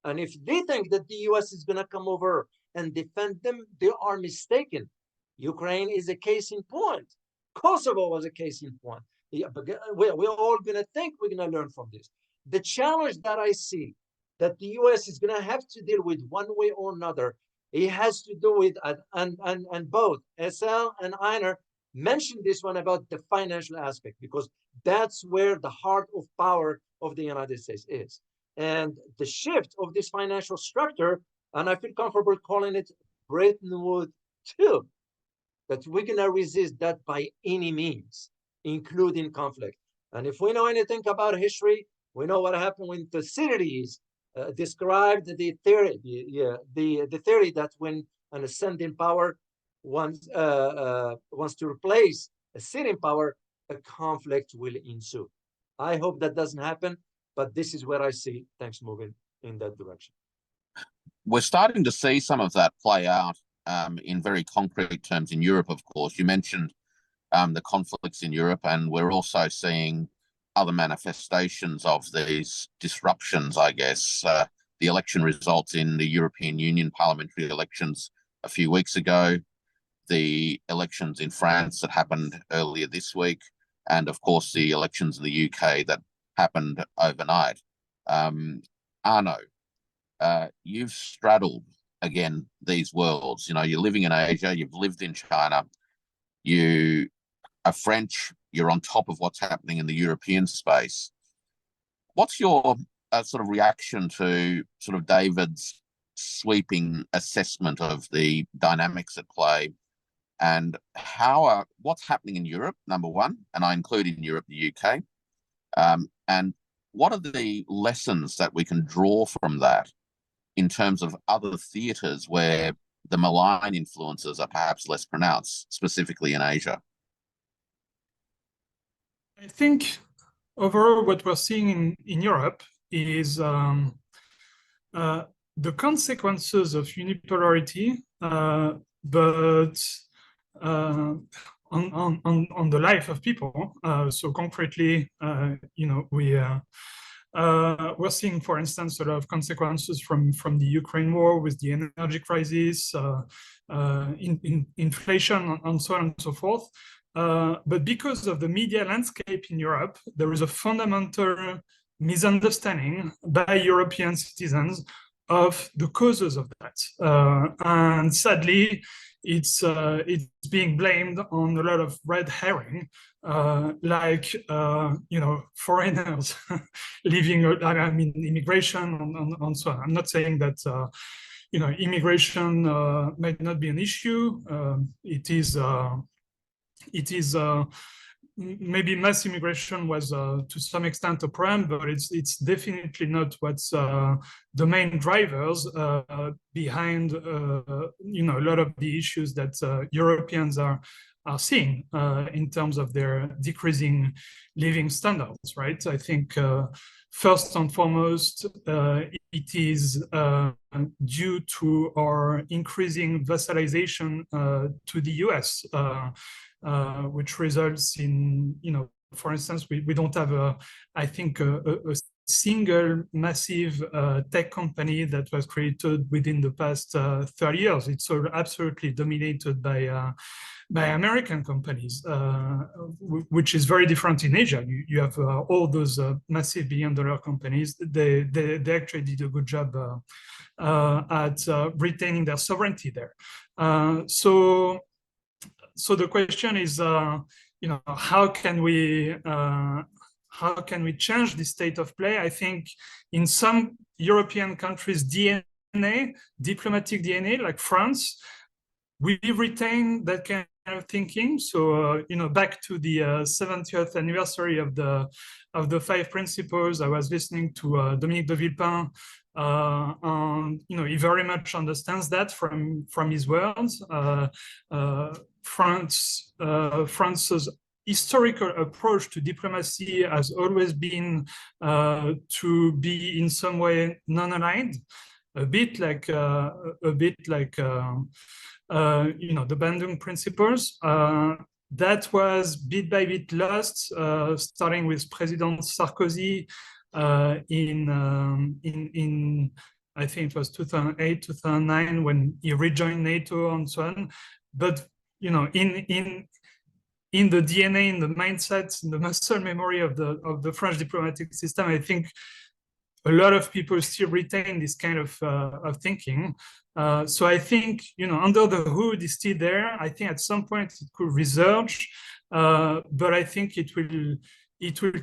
And if they think that the US is going to come over and defend them, they are mistaken. Ukraine is a case in point. Kosovo was a case in point. Yeah, but we're all going to think we're going to learn from this. The challenge that I see that the US is going to have to deal with one way or another, it has to do with, and both SL and Einar mentioned this one about the financial aspect, because that's where the heart of power of the United States is. And the shift of this financial structure, and I feel comfortable calling it Bretton Woods 2, that we're going to resist that by any means, including conflict. And if we know anything about history, we know what happened when Thucydides described the theory, the theory that when an ascending power wants to replace a sitting power, a conflict will ensue. I hope that doesn't happen, but this is where I see things moving in that direction. We're starting to see some of that play out in very concrete terms in Europe, of course. You mentioned the conflicts in Europe, and we're also seeing other manifestations of these disruptions, I guess. The election results in the European Union parliamentary elections a few weeks ago, the elections in France that happened earlier this week, and of course the elections in the UK that happened overnight. Arnaud, you've straddled again these worlds. You know, you're living in Asia, you've lived in China, you are French, you're on top of what's happening in the European space. What's your sort of reaction to sort of David's sweeping assessment of the dynamics at play, and what's happening in Europe, number one, and I include in Europe the UK, and what are the lessons that we can draw from that in terms of other theatres where the malign influences are perhaps less pronounced, specifically in Asia? I think overall what we're seeing in Europe is the consequences of unipolarity, but on the life of people. So concretely, you know, we're seeing, for instance, sort of consequences from the Ukraine war with the energy crisis, inflation, and so on and so forth. But because of the media landscape in Europe, there is a fundamental misunderstanding by European citizens of the causes of that. And sadly, it's being blamed on a lot of red herring, like foreigners leaving, I mean, immigration and so on. I'm not saying that immigration might not be an issue. It is maybe mass immigration was to some extent a problem, but it's definitely not what's the main drivers behind a lot of the issues that Europeans are seeing in terms of their decreasing living standards, right? I think first and foremost, it is due to our increasing vassalization to the US, which results in, for instance, we don't have I think a single massive tech company that was created within the past 30 years. It's all absolutely dominated by American companies, which is very different in Asia. You have all those massive billion-dollar companies. They actually did a good job at retaining their sovereignty there. So the question is, how can we change the state of play? I think in some European countries' DNA, diplomatic DNA, like France, we retain that kind of thinking. So back to the 70th anniversary of the 5 principles, I was listening to Dominique de Villepin. And he very much understands that from his words. France's historical approach to diplomacy has always been to be in some way non-aligned, a bit like the Bandung principles. That was bit by bit lost, starting with President Sarkozy in I think it was 2008, 2009 when he rejoined NATO and so on. But in the DNA, in the mindset, in the muscle memory of the French diplomatic system, I think a lot of people still retain this kind of thinking. So I think under the hood is still there. I think at some point it could resurge, but I think it will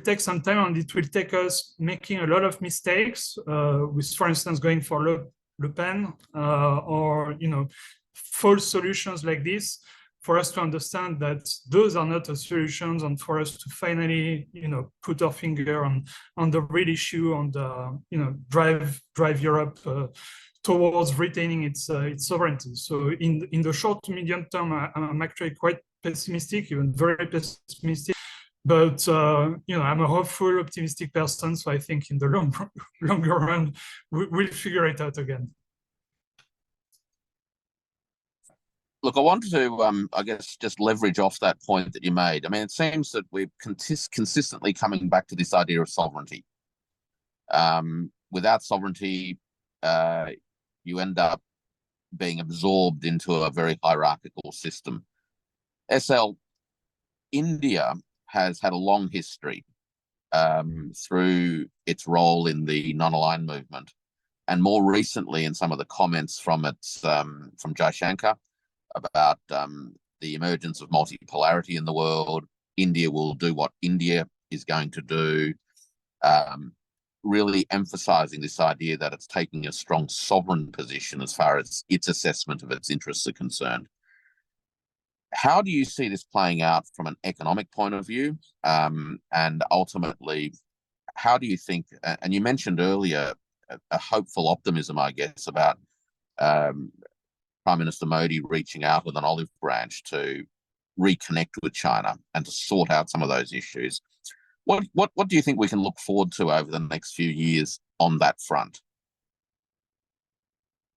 take some time, and it will take us making a lot of mistakes with, for instance, going for Le Pen or false solutions like this, for us to understand that those are not the solutions, and for us to finally put our finger on the real issue, and drive Europe towards retaining its sovereignty. So in the short to medium term, I'm actually quite pessimistic, even very pessimistic. But I'm a hopeful, optimistic person, so I think in the longer run, we'll figure it out again. Look, I wanted to, I guess, just leverage off that point that you made. I mean, it seems that we're consistently coming back to this idea of sovereignty. Without sovereignty, you end up being absorbed into a very hierarchical system. SL, India has had a long history through its role in the non-aligned movement, and more recently in some of the comments from Jaishankar about the emergence of multipolarity in the world. India will do what India is going to do, really emphasizing this idea that it's taking a strong sovereign position as far as its assessment of its interests are concerned. How do you see this playing out from an economic point of view? And ultimately, how do you think, and you mentioned earlier, a hopeful optimism, I guess, about Prime Minister Modi reaching out with an olive branch to reconnect with China and to sort out some of those issues. What do you think we can look forward to over the next few years on that front?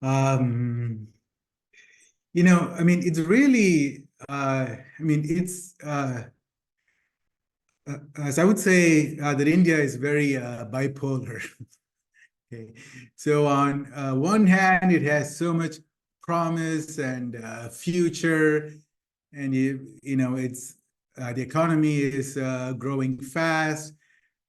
I mean, it's really, it's, as I would say, that India is very bipolar. Okay. So on one hand, it has so much promise and future, and it's the economy is growing fast,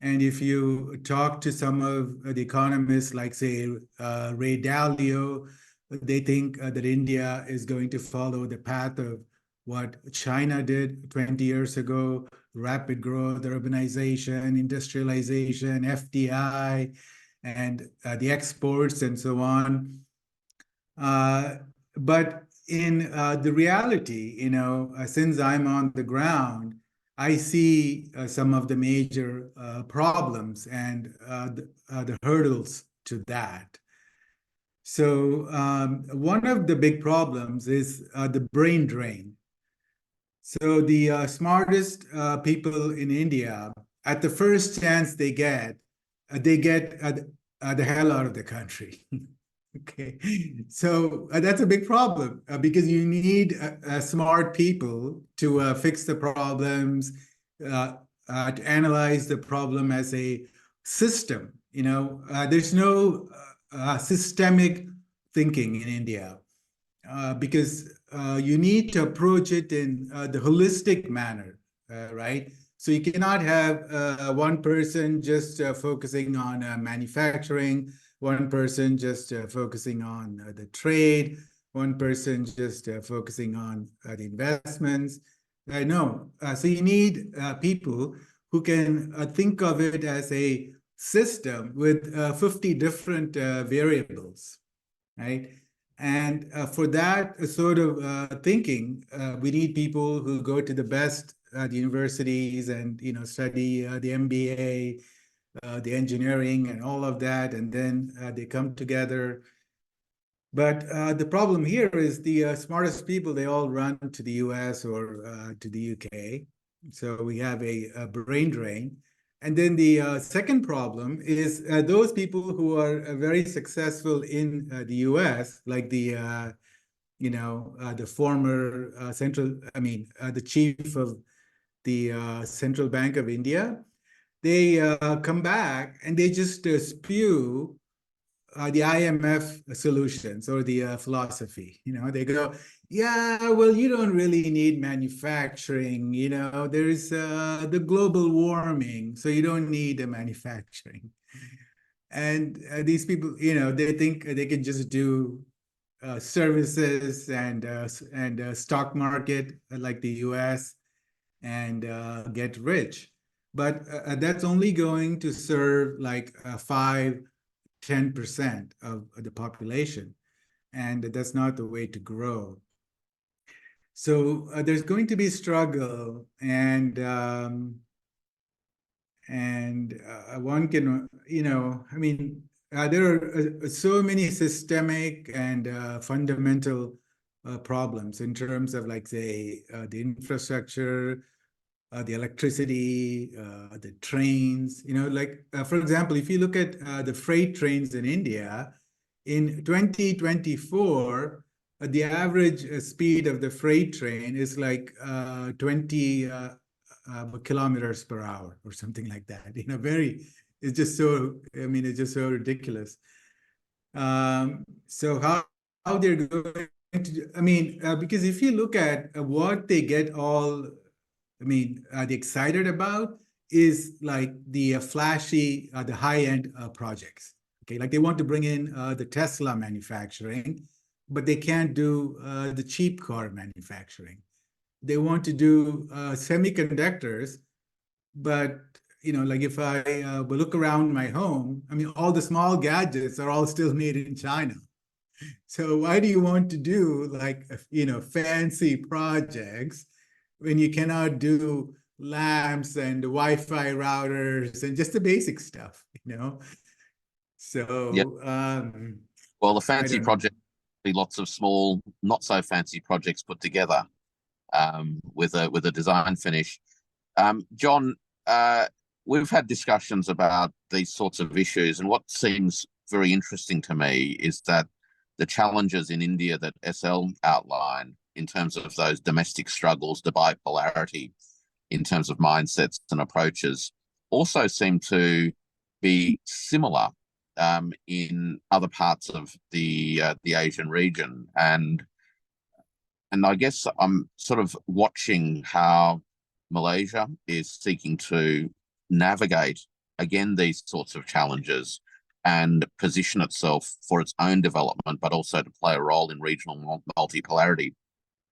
And if you talk to some of the economists, like say Ray Dalio, they think that India is going to follow the path of what China did 20 years ago: rapid growth, urbanization, industrialization, FDI, and the exports and so on. But in the reality, since I'm on the ground, I see some of the major problems and the hurdles to that. So one of the big problems is the brain drain. So the smartest people in India, at the first chance they get the hell out of the country. Okay, so that's a big problem because you need smart people to fix the problems, to analyze the problem as a system. There's no systemic thinking in India because you need to approach it in the holistic manner, right? So you cannot have one person just focusing on manufacturing, one person just focusing on the trade, one person just focusing on the investments. No, so you need people who can think of it as a system with 50 different variables, right? And for that sort of thinking, we need people who go to the best universities and study the MBA, the engineering and all of that, and then they come together. But the problem here is the smartest people, they all run to the US or to the UK. So we have a brain drain. And then the second problem is those people who are very successful in the US, like the former the chief of the Central Bank of India, they come back and they just spew the IMF solutions or the philosophy. They go, yeah, well, you don't really need manufacturing. There's the global warming, so you don't need manufacturing. And these people, they think they can just do services and stock market like the US and get rich. But that's only going to serve like 5-10% of the population. And that's not the way to grow. So there's going to be struggle, and one can, there are so many systemic and fundamental problems in terms of, like, say, the infrastructure, the electricity, the trains. For example, if you look at the freight trains in India, in 2024, the average speed of the freight train is like 20 kilometers per hour or something like that. It's just so, it's just so ridiculous. So how they're going to, because if you look at what they get all, they're excited about is like the flashy, the high-end projects. Okay, like they want to bring in the Tesla manufacturing, but they can't do the cheap car manufacturing. They want to do semiconductors, but like if I look around my home, all the small gadgets are all still made in China. So why do you want to do like fancy projects when you cannot do lamps and Wi-Fi routers and just the basic stuff, So, yep. Well, the fancy project be lots of small, not so fancy projects put together with a design finish. John, we've had discussions about these sorts of issues, and what seems very interesting to me is that the challenges in India that SL outlined in terms of those domestic struggles, the bipolarity in terms of mindsets and approaches, also seem to be similar in other parts of the Asian region. And I guess I'm sort of watching how Malaysia is seeking to navigate again these sorts of challenges and position itself for its own development, but also to play a role in regional multipolarity.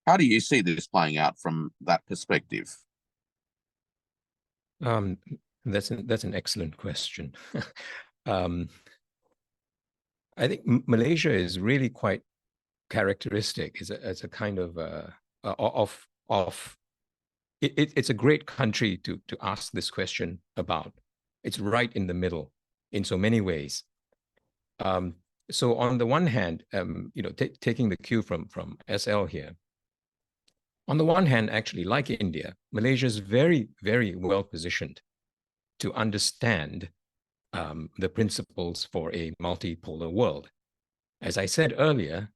How do you see this playing out from that perspective? That's an excellent question. I think Malaysia is really quite characteristic as a kind of it's a great country to ask this question about. It's right in the middle in so many ways. So on the one hand, taking the cue from SL here, on the one hand, actually, like India, Malaysia is very, very well positioned to understand the principles for a multipolar world. As I said earlier,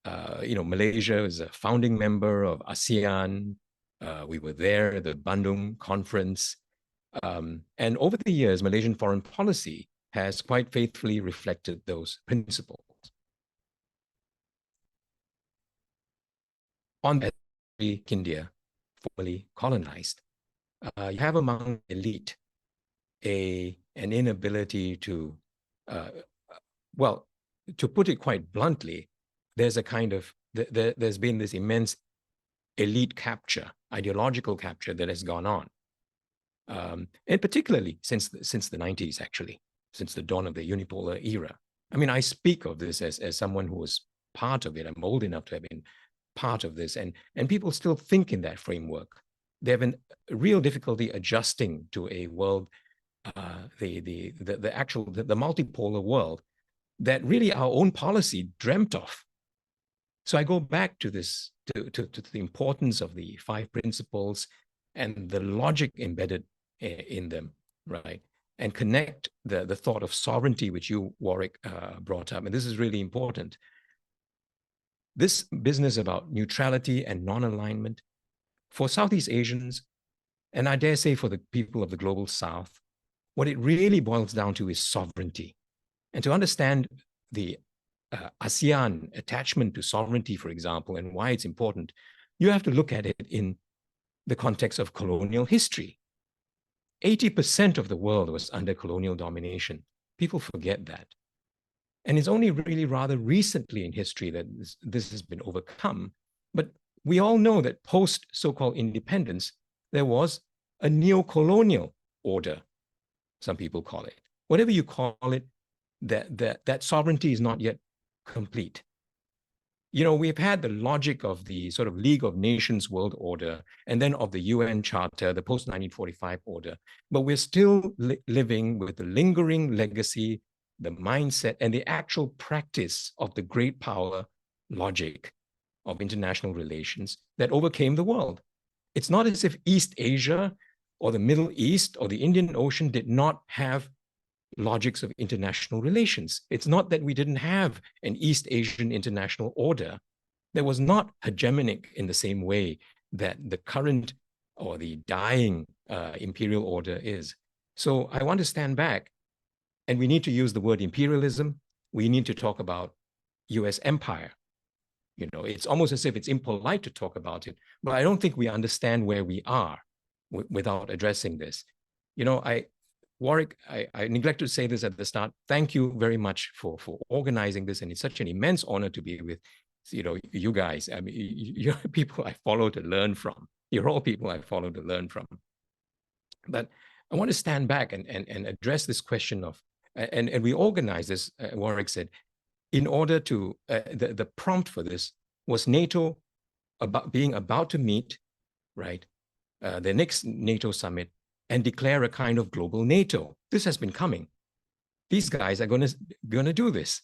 Malaysia is a founding member of ASEAN. We were there at the Bandung conference. And over the years, Malaysian foreign policy has quite faithfully reflected those principles. On that, India, formerly colonized, you have among the elite an inability to, to put it quite bluntly, there's a kind of, there's been this immense elite capture, ideological capture that has gone on. And particularly since the 90s, actually, since the dawn of the unipolar era. I mean, I speak of this as someone who was part of it. I'm old enough to have been part of this, and people still think in that framework. They have a real difficulty adjusting to a world, the multipolar world that really our own policy dreamt of. So I go back to this, to the importance of the 5 principles and the logic embedded in them, right? And connect the thought of sovereignty, which you, Warwick, brought up. And this is really important. This business about neutrality and non-alignment for Southeast Asians, and I dare say for the people of the global South, what it really boils down to is sovereignty. And to understand the ASEAN attachment to sovereignty, for example, and why it's important, you have to look at it in the context of colonial history. 80% of the world was under colonial domination. People forget that. And it's only really rather recently in history that this has been overcome. But we all know that post so-called independence, there was a neo-colonial order, some people call it. Whatever you call it, that sovereignty is not yet complete. We've had the logic of the sort of League of Nations world order, and then of the UN Charter, the post-1945 order, but we're still living with the lingering legacy, the mindset, and the actual practice of the great power logic of international relations that overcame the world. It's not as if East Asia or the Middle East or the Indian Ocean did not have logics of international relations. It's not that we didn't have an East Asian international order that was not hegemonic in the same way that the current or the dying imperial order is. So I want to stand back, and we need to use the word imperialism. We need to talk about US empire. It's almost as if it's impolite to talk about it, but I don't think we understand where we are without addressing this. Warwick, I neglected to say this at the start. Thank you very much for organizing this, and it's such an immense honor to be with, you guys. I mean, you're people I follow to learn from. You're all people I follow to learn from. But I want to stand back and address this question of, and we organize this, Warwick said, in order to, the prompt for this was NATO being about to meet, right, the next NATO summit, and declare a kind of global NATO. This has been coming. These guys are going to do this.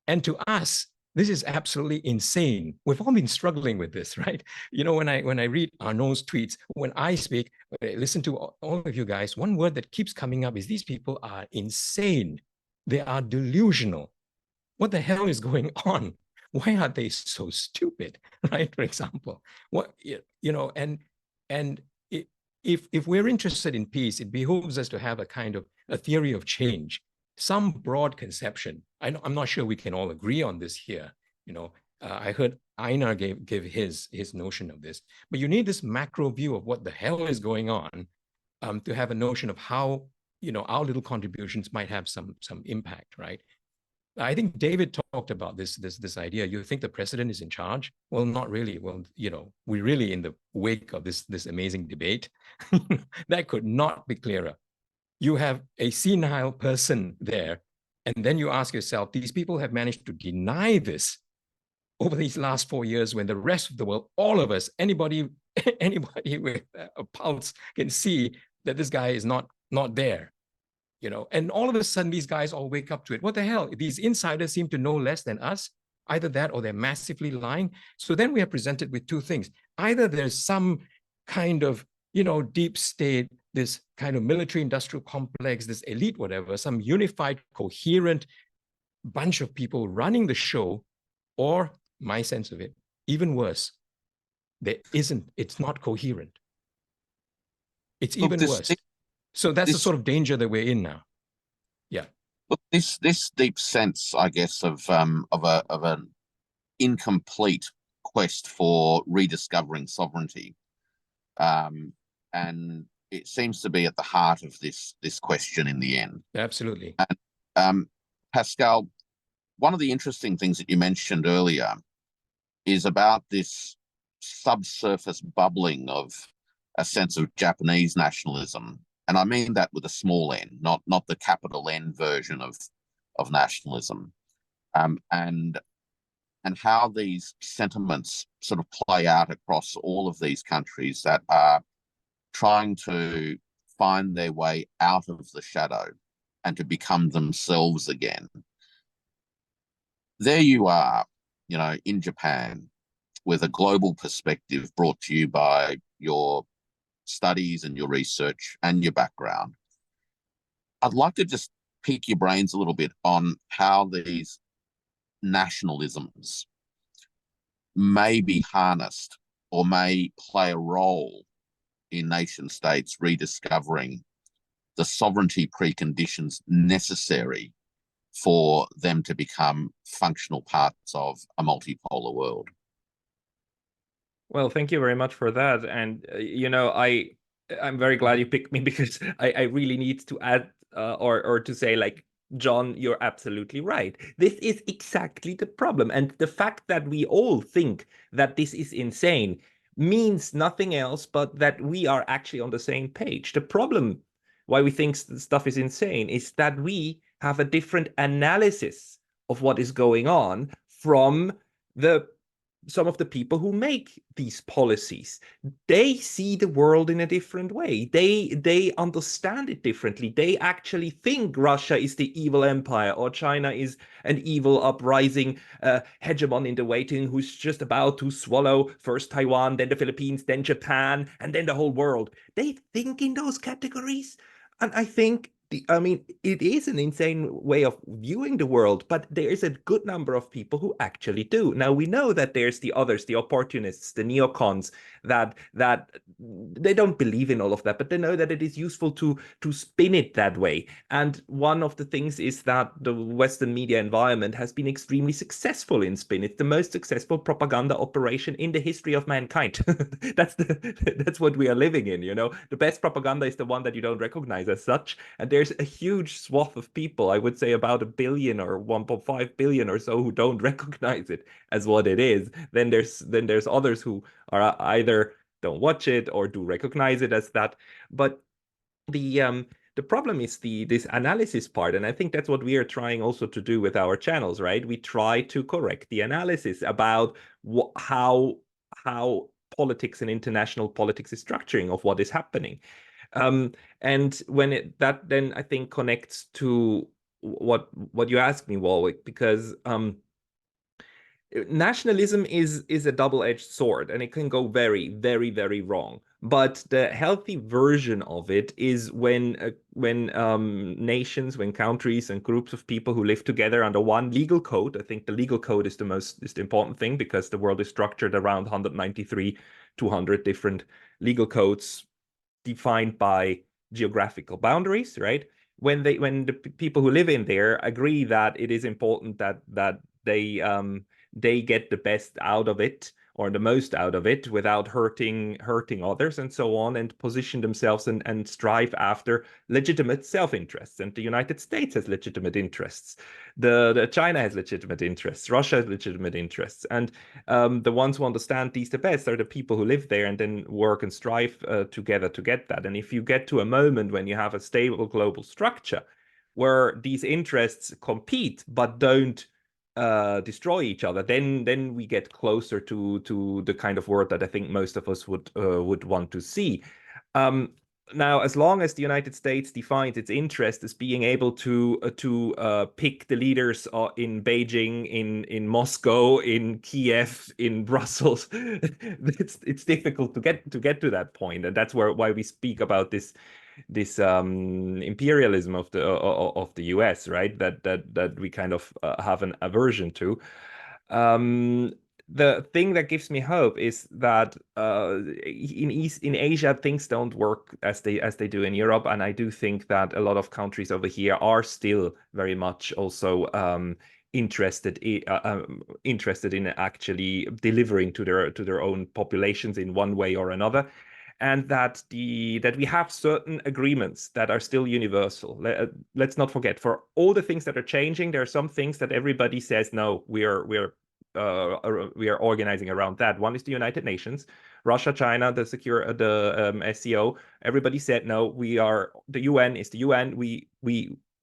And to us, this is absolutely insane. We've all been struggling with this, right? When I read Arnaud's tweets, when I speak, listen to all of you guys, one word that keeps coming up is these people are insane. They are delusional. What the hell is going on? Why are they so stupid, right? For example, if we're interested in peace, it behooves us to have a kind of a theory of change, some broad conception. I'm not sure we can all agree on this here. I heard Einar give his notion of this, but you need this macro view of what the hell is going on, to have a notion of how, our little contributions might have some impact, right? I think David talked about this idea. You think the president is in charge? Well, not really. Well, we're really in the wake of this amazing debate. That could not be clearer. You have a senile person there, and then you ask yourself, these people have managed to deny this over these last 4 years, when the rest of the world, all of us, anybody with a pulse can see that this guy is not there. And all of a sudden, these guys all wake up to it. What the hell? These insiders seem to know less than us. Either that or they're massively lying. So then we are presented with two things. Either there's some kind of, deep state, this kind of military industrial complex, this elite, whatever, some unified, coherent bunch of people running the show, or my sense of it, even worse, it's not coherent. It's even worse. So that's the sort of danger that we're in now. Yeah. Look, this deep sense, I guess, of an incomplete quest for rediscovering sovereignty, and it seems to be at the heart of this question in the end. Absolutely. And Pascal, one of the interesting things that you mentioned earlier is about this subsurface bubbling of a sense of Japanese nationalism. And I mean that with a small n, not the capital N version of nationalism, and how these sentiments sort of play out across all of these countries that are trying to find their way out of the shadow and to become themselves again. There you are, in Japan, with a global perspective brought to you by your studies and your research and your background. I'd like to just pick your brains a little bit on how these nationalisms may be harnessed or may play a role in nation states rediscovering the sovereignty preconditions necessary for them to become functional parts of a multipolar world. Well, thank you very much for that. And, I'm very glad you picked me, because I really need to add or to say, like, John, you're absolutely right. This is exactly the problem. And the fact that we all think that this is insane means nothing else but that we are actually on the same page. The problem why we think stuff is insane is that we have a different analysis of what is going on from some of the people who make these policies. They see the world in a different way. They understand it differently. They actually think Russia is the evil empire, or China is an evil uprising hegemon in the waiting who's just about to swallow first Taiwan, then the Philippines, then Japan, and then the whole world. They think in those categories. And I think it is an insane way of viewing the world, but there is a good number of people who actually do. Now, we know that there's the others, the opportunists, the neocons, that they don't believe in all of that, but they know that it is useful to spin it that way. And one of the things is that the Western media environment has been extremely successful in spin. It's the most successful propaganda operation in the history of mankind. That's what we are living in, The best propaganda is the one that you don't recognize as such. And there's a huge swath of people, I would say about 1 billion or 1.5 billion or so, who don't recognize it as what it is. Then there's others who are either don't watch it or do recognize it as that. But the problem is this analysis part, and I think that's what we are trying also to do with our channels, right? We try to correct the analysis about how politics and international politics is structuring of what is happening. And when that then I think connects to what you asked me, Warwick, because nationalism is a double-edged sword, and it can go very, very, very wrong. But the healthy version of it is when nations, when countries and groups of people who live together under one legal code. I think the legal code is the important thing, because the world is structured around 193, 200 different legal codes defined by geographical boundaries, right? When the people who live in there agree that it is important that they get the best out of it or the most out of it without hurting others and so on, and position themselves and strive after legitimate self-interests. And the United States has legitimate interests. The China has legitimate interests. Russia has legitimate interests. And the ones who understand these the best are the people who live there and then work and strive together to get that. And if you get to a moment when you have a stable global structure where these interests compete but don't destroy each other, then we get closer to the kind of world that I think most of us would want to see. Now, as long as the United States defines its interest as being able to pick the leaders in Beijing, in Moscow, in Kiev, in Brussels, it's difficult to get to that point, and that's why we speak about this imperialism of the US, right? That we kind of have an aversion to. The thing that gives me hope is that in Asia things don't work as they do in Europe, and I do think that a lot of countries over here are still very much also interested in actually delivering to their own populations in one way or another. And that we have certain agreements that are still universal. Let's not forget, for all the things that are changing, there are some things that everybody says, no, we are organizing around that. One is the United Nations, Russia, China, the SCO. Everybody said, no, the UN is the UN.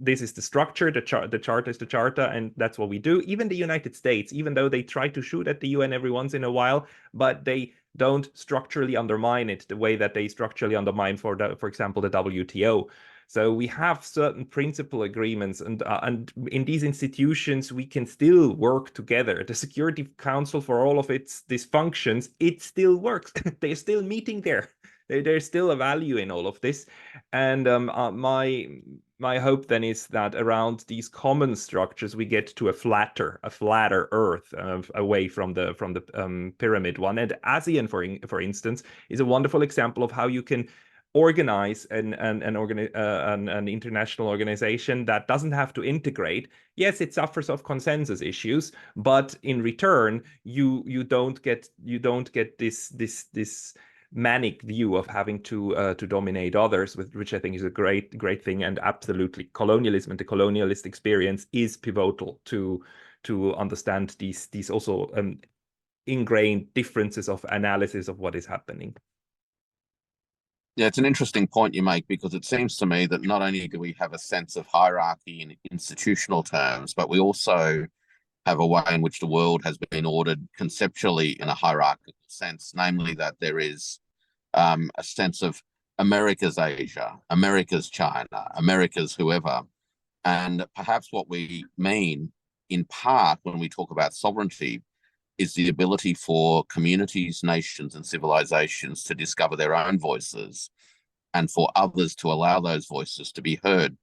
This is the structure, the charter is the charter, and that's what we do. Even the United States, even though they try to shoot at the UN every once in a while, but they don't structurally undermine it the way that they structurally undermine, for example, the WTO. So we have certain principal agreements, and in these institutions we can still work together. The Security Council, for all of its dysfunctions, it still works. They're still meeting there. There's still a value in all of this, and my hope then is that around these common structures we get to a flatter Earth, away from the pyramid one. And ASEAN, for instance, is a wonderful example of how you can organize an international organization that doesn't have to integrate. Yes, it suffers of consensus issues, but in return, you don't get this manic view of having to dominate others, which I think is a great thing. And absolutely, colonialism and the colonialist experience is pivotal to understand these also ingrained differences of analysis of what is happening. Yeah, it's an interesting point you make, because it seems to me that not only do we have a sense of hierarchy in institutional terms, but we also have a way in which the world has been ordered conceptually in a hierarchical sense, namely that there is a sense of America's Asia, America's China, America's whoever. And perhaps what we mean in part when we talk about sovereignty is the ability for communities, nations, and civilizations to discover their own voices, and for others to allow those voices to be heard.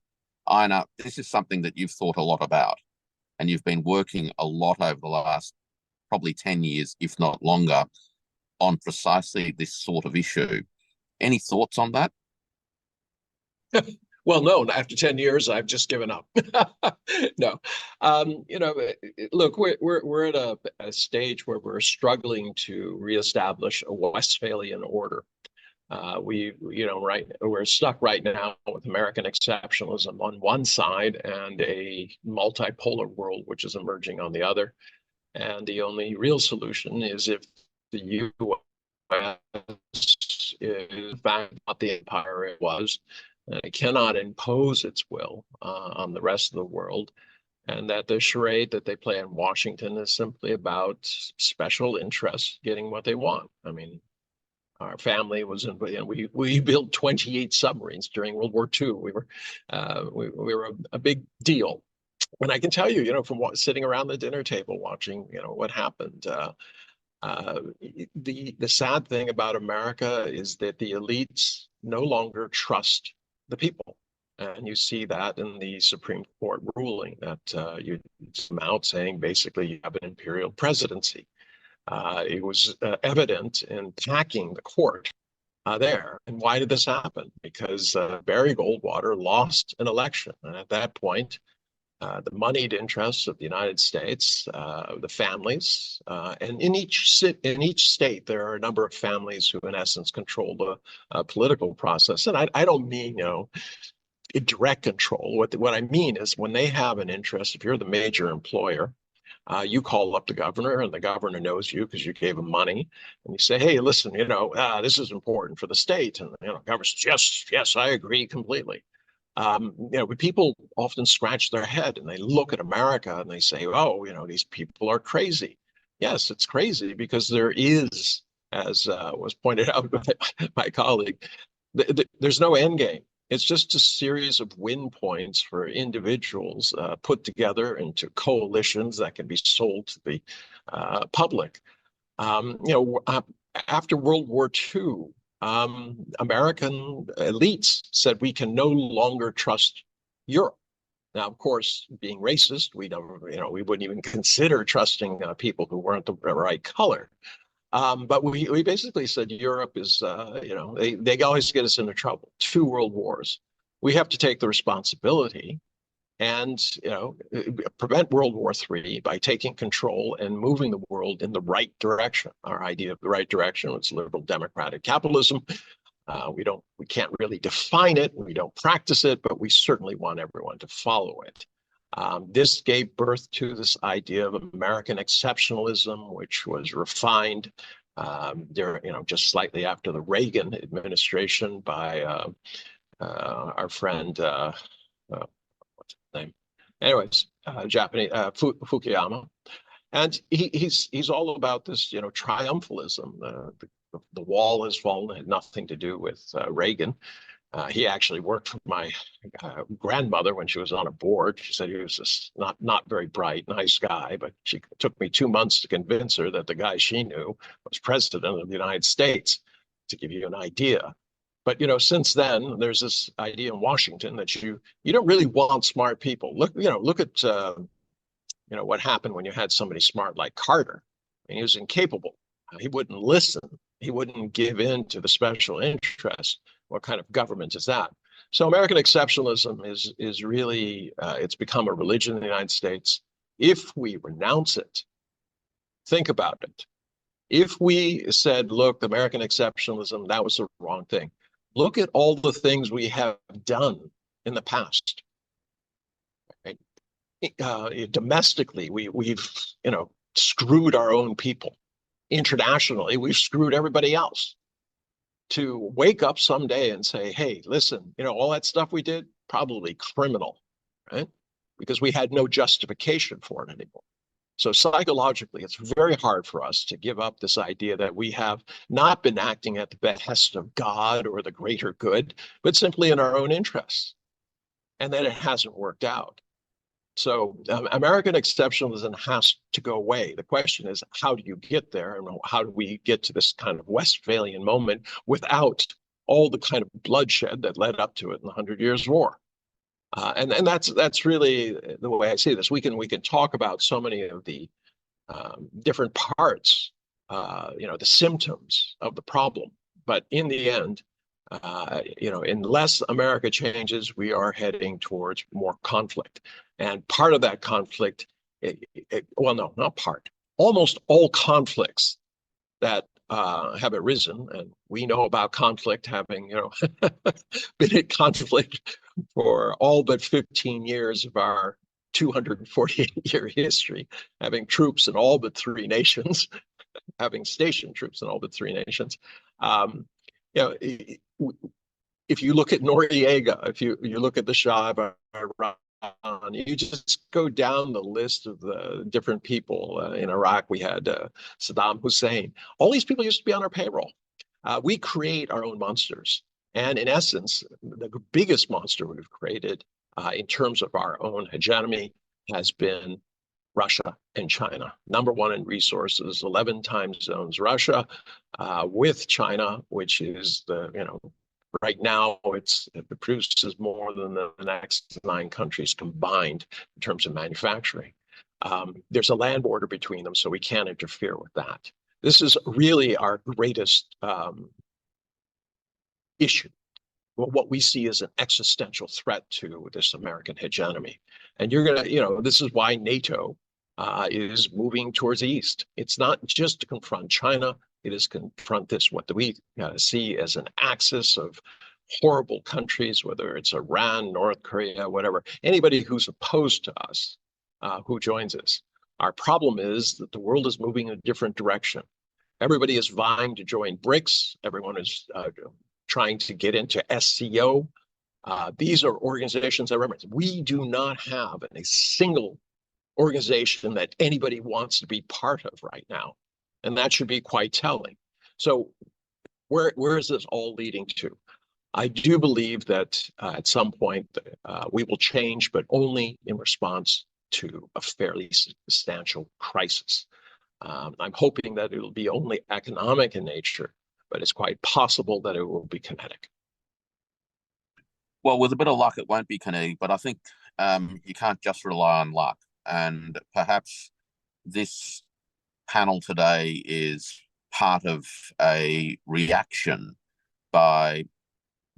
Einar, this is something that you've thought a lot about, and you've been working a lot over the last probably 10 years, if not longer, on precisely this sort of issue. Any thoughts on that? Well, no, after 10 years, I've just given up. No, look, we're at a stage where we're struggling to reestablish a Westphalian order. We're stuck right now with American exceptionalism on one side and a multipolar world which is emerging on the other. And the only real solution is if the U.S. is in fact not the empire it was, and it cannot impose its will on the rest of the world, and that the charade that they play in Washington is simply about special interests getting what they want. I mean, our family was in, we built 28 submarines during World War II. We were a big deal. And I can tell you, from sitting around the dinner table watching, what happened. The sad thing about America is that the elites no longer trust the people. And you see that in the Supreme Court ruling that you come out saying basically you have an imperial presidency. It was evident in attacking the court there. And why did this happen? Because Barry Goldwater lost an election. And at that point, the moneyed interests of the United States, the families, and in each state there are a number of families who, in essence, control the political process. And I don't mean direct control. What I mean is when they have an interest, if you're the major employer, you call up the governor, and the governor knows you because you gave him money, and you say, "Hey, listen, this is important for the state," and governor says, "Yes, I agree completely." People often scratch their head and they look at America and they say, "Oh, these people are crazy." Yes, it's crazy because there is, as was pointed out by my colleague, there's no end game. It's just a series of win points for individuals put together into coalitions that can be sold to the public. After World War II, American elites said we can no longer trust Europe. Now, of course, being racist, we wouldn't even consider trusting people who weren't the right color. But we basically said Europe is, they always get us into trouble. 2 world wars. We have to take the responsibility and prevent World War III by taking control and moving the world in the right direction. Our idea of the right direction was liberal democratic capitalism. We can't really define it, we don't practice it, but we certainly want everyone to follow it. This gave birth to this idea of American exceptionalism, which was refined just slightly after the Reagan administration by our friend, what's his name? Anyways, Japanese Fukuyama, and he's all about this, triumphalism. The wall has fallen. It had nothing to do with Reagan. He actually worked for my grandmother when she was on a board. She said he was just not very bright, nice guy, but she took me 2 months to convince her that the guy she knew was president of the United States, to give you an idea. But since then, there's this idea in Washington that you don't really want smart people. Look at what happened when you had somebody smart like Carter, and he was incapable. He wouldn't listen. He wouldn't give in to the special interest. What kind of government is that? So American exceptionalism is really, it's become a religion in the United States. If we renounce it, think about it. If we said, look, American exceptionalism, that was the wrong thing. Look at all the things we have done in the past. Right? Domestically, we've screwed our own people. Internationally, we've screwed everybody else. To wake up someday and say, hey, listen, all that stuff we did, probably criminal, right? Because we had no justification for it anymore. So psychologically, it's very hard for us to give up this idea that we have not been acting at the behest of God or the greater good, but simply in our own interests, and that it hasn't worked out. So American exceptionalism has to go away. The question is, how do you get there? And how do we get to this kind of Westphalian moment without all the kind of bloodshed that led up to it in the 100 Years' War? And that's really the way I see this. We can talk about so many of the different parts, the symptoms of the problem, but in the end, unless America changes, we are heading towards more conflict. And part of that conflict, well, no, not part. Almost all conflicts that have arisen, and we know about conflict having, been in conflict for all but 15 years of our 248-year history, having troops in all but 3 nations, having stationed troops in all but 3 nations. If you look at Noriega, if you look at the Shah of Iran, you just go down the list of the different people. In Iraq, we had Saddam Hussein. All these people used to be on our payroll. We create our own monsters. And in essence, the biggest monster we've created in terms of our own hegemony has been Russia and China. Number 1 in resources, 11 time zones. Russia with China, which is right now it produces more than the next 9 countries combined in terms of manufacturing. There's a land border between them, so we can't interfere with that. This is really our greatest issue. what we see as an existential threat to this American hegemony. And you're going to, this is why NATO is moving towards the East. It's not just to confront China, it is confront this, what we see as an axis of horrible countries, whether it's Iran, North Korea, whatever, anybody who's opposed to us, who joins us. Our problem is that the world is moving in a different direction. Everybody is vying to join BRICS. Everyone is trying to get into SCO. These are organizations that remember, we do not have a single organization that anybody wants to be part of right now. And that should be quite telling. So where is this all leading to? I do believe that at some point we will change, but only in response to a fairly substantial crisis. I'm hoping that it will be only economic in nature, but it's quite possible that it will be kinetic. Well, with a bit of luck, it won't be kinetic, but I think you can't just rely on luck. And perhaps this panel today is part of a reaction by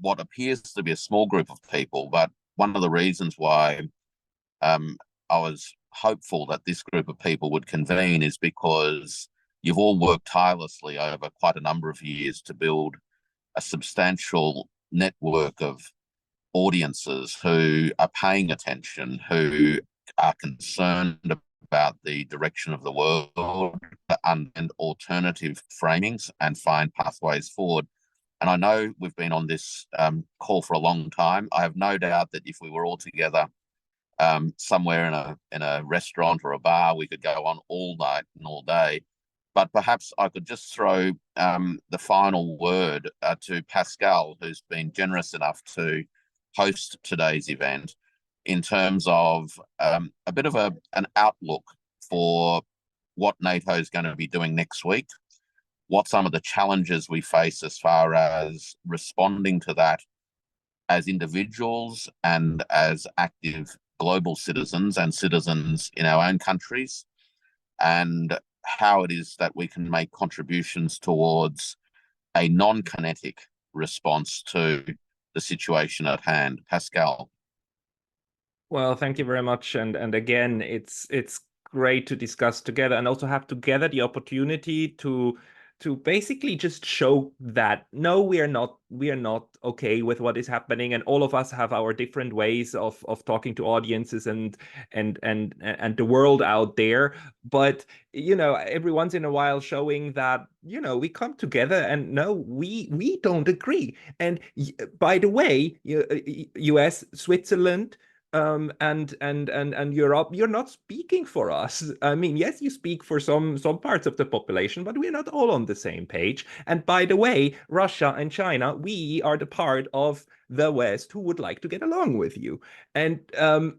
what appears to be a small group of people. But one of the reasons why I was hopeful that this group of people would convene is because you've all worked tirelessly over quite a number of years to build a substantial network of audiences who are paying attention, who are concerned about the direction of the world and alternative framings and find pathways forward. And I know we've been on this call for a long time. I have no doubt that if we were all together somewhere in a restaurant or a bar, we could go on all night and all day. But perhaps I could just throw the final word to Pascal, who's been generous enough to host today's event, in terms of a bit of an outlook for what NATO is going to be doing next week, what some of the challenges we face as far as responding to that as individuals and as active global citizens and citizens in our own countries, and how it is that we can make contributions towards a non-kinetic response to the situation at hand. Pascal. Well, thank you very much. And again, it's great to discuss together and also have together the opportunity to basically just show that no, we are not okay with what is happening, and all of us have our different ways of talking to audiences and the world out there. But every once in a while showing that we come together and no, we don't agree. And by the way, US, Switzerland, and Europe, you're not speaking for us. I mean, yes, you speak for some parts of the population, but we're not all on the same page. And by the way, Russia and China, we are the part of the West who would like to get along with you. And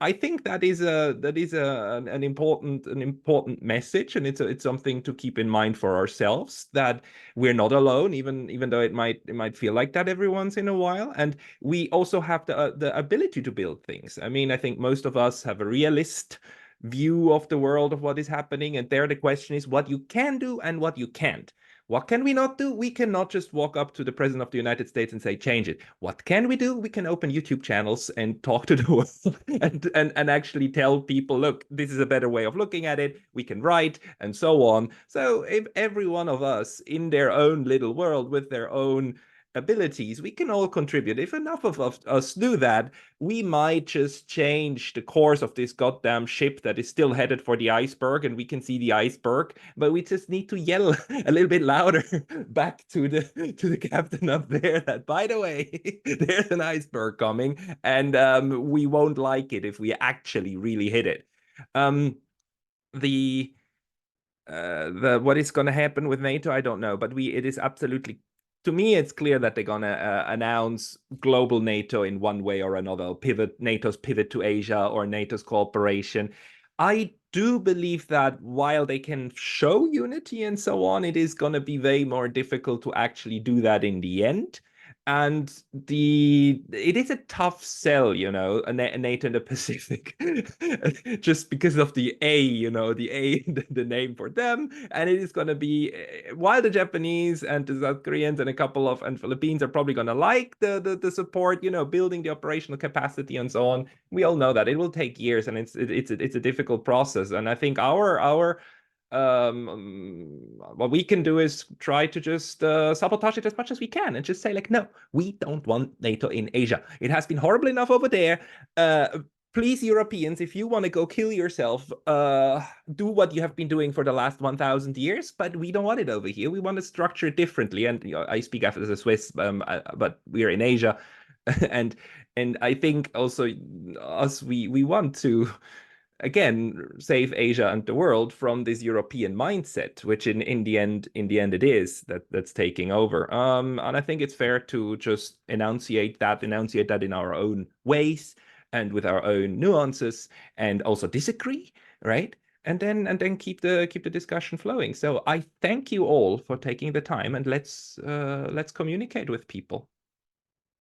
I think that is an important message, and it's something to keep in mind for ourselves, that we're not alone, even though it might feel like that every once in a while. And we also have the ability to build things. I mean, I think most of us have a realist view of the world, of what is happening, and there the question is what you can do and what you can't. What can we not do? We cannot just walk up to the President of the United States and say, change it. What can we do? We can open YouTube channels and talk to the world and actually tell people, look, this is a better way of looking at it. We can write and so on. So if every one of us in their own little world with their own abilities, we can all contribute. If enough of us do that, we might just change the course of this goddamn ship that is still headed for the iceberg, and we can see the iceberg, but we just need to yell a little bit louder back to the captain up there that, by the way, there's an iceberg coming, and we won't like it if we actually really hit it. What is going to happen with NATO, I don't know, but it is absolutely, to me, it's clear that they're going to announce global NATO in one way or another, NATO's pivot to Asia or NATO's cooperation. I do believe that while they can show unity and so on, it is going to be way more difficult to actually do that in the end. And it is a tough sell, you know, a NATO in the Pacific, just because of the A, you know, the A, the name for them. And it is going to be, while the Japanese and the South Koreans and a couple of and Philippines are probably going to like the support, you know, building the operational capacity and so on. We all know that it will take years, and it's a difficult process. And I think what we can do is try to just sabotage it as much as we can and just say, like, no, we don't want NATO in Asia. It has been horrible enough over there. Please, Europeans, if you want to go kill yourself, do what you have been doing for the last 1,000 years, but we don't want it over here. We want to structure it differently. And you know, I speak as a Swiss, but we're in Asia. and I think also we want to, again, save Asia and the world from this European mindset, which in the end it is that's taking over. And I think it's fair to just enunciate that in our own ways and with our own nuances, and also disagree, right? And then keep the discussion flowing. So I thank you all for taking the time, and let's communicate with people.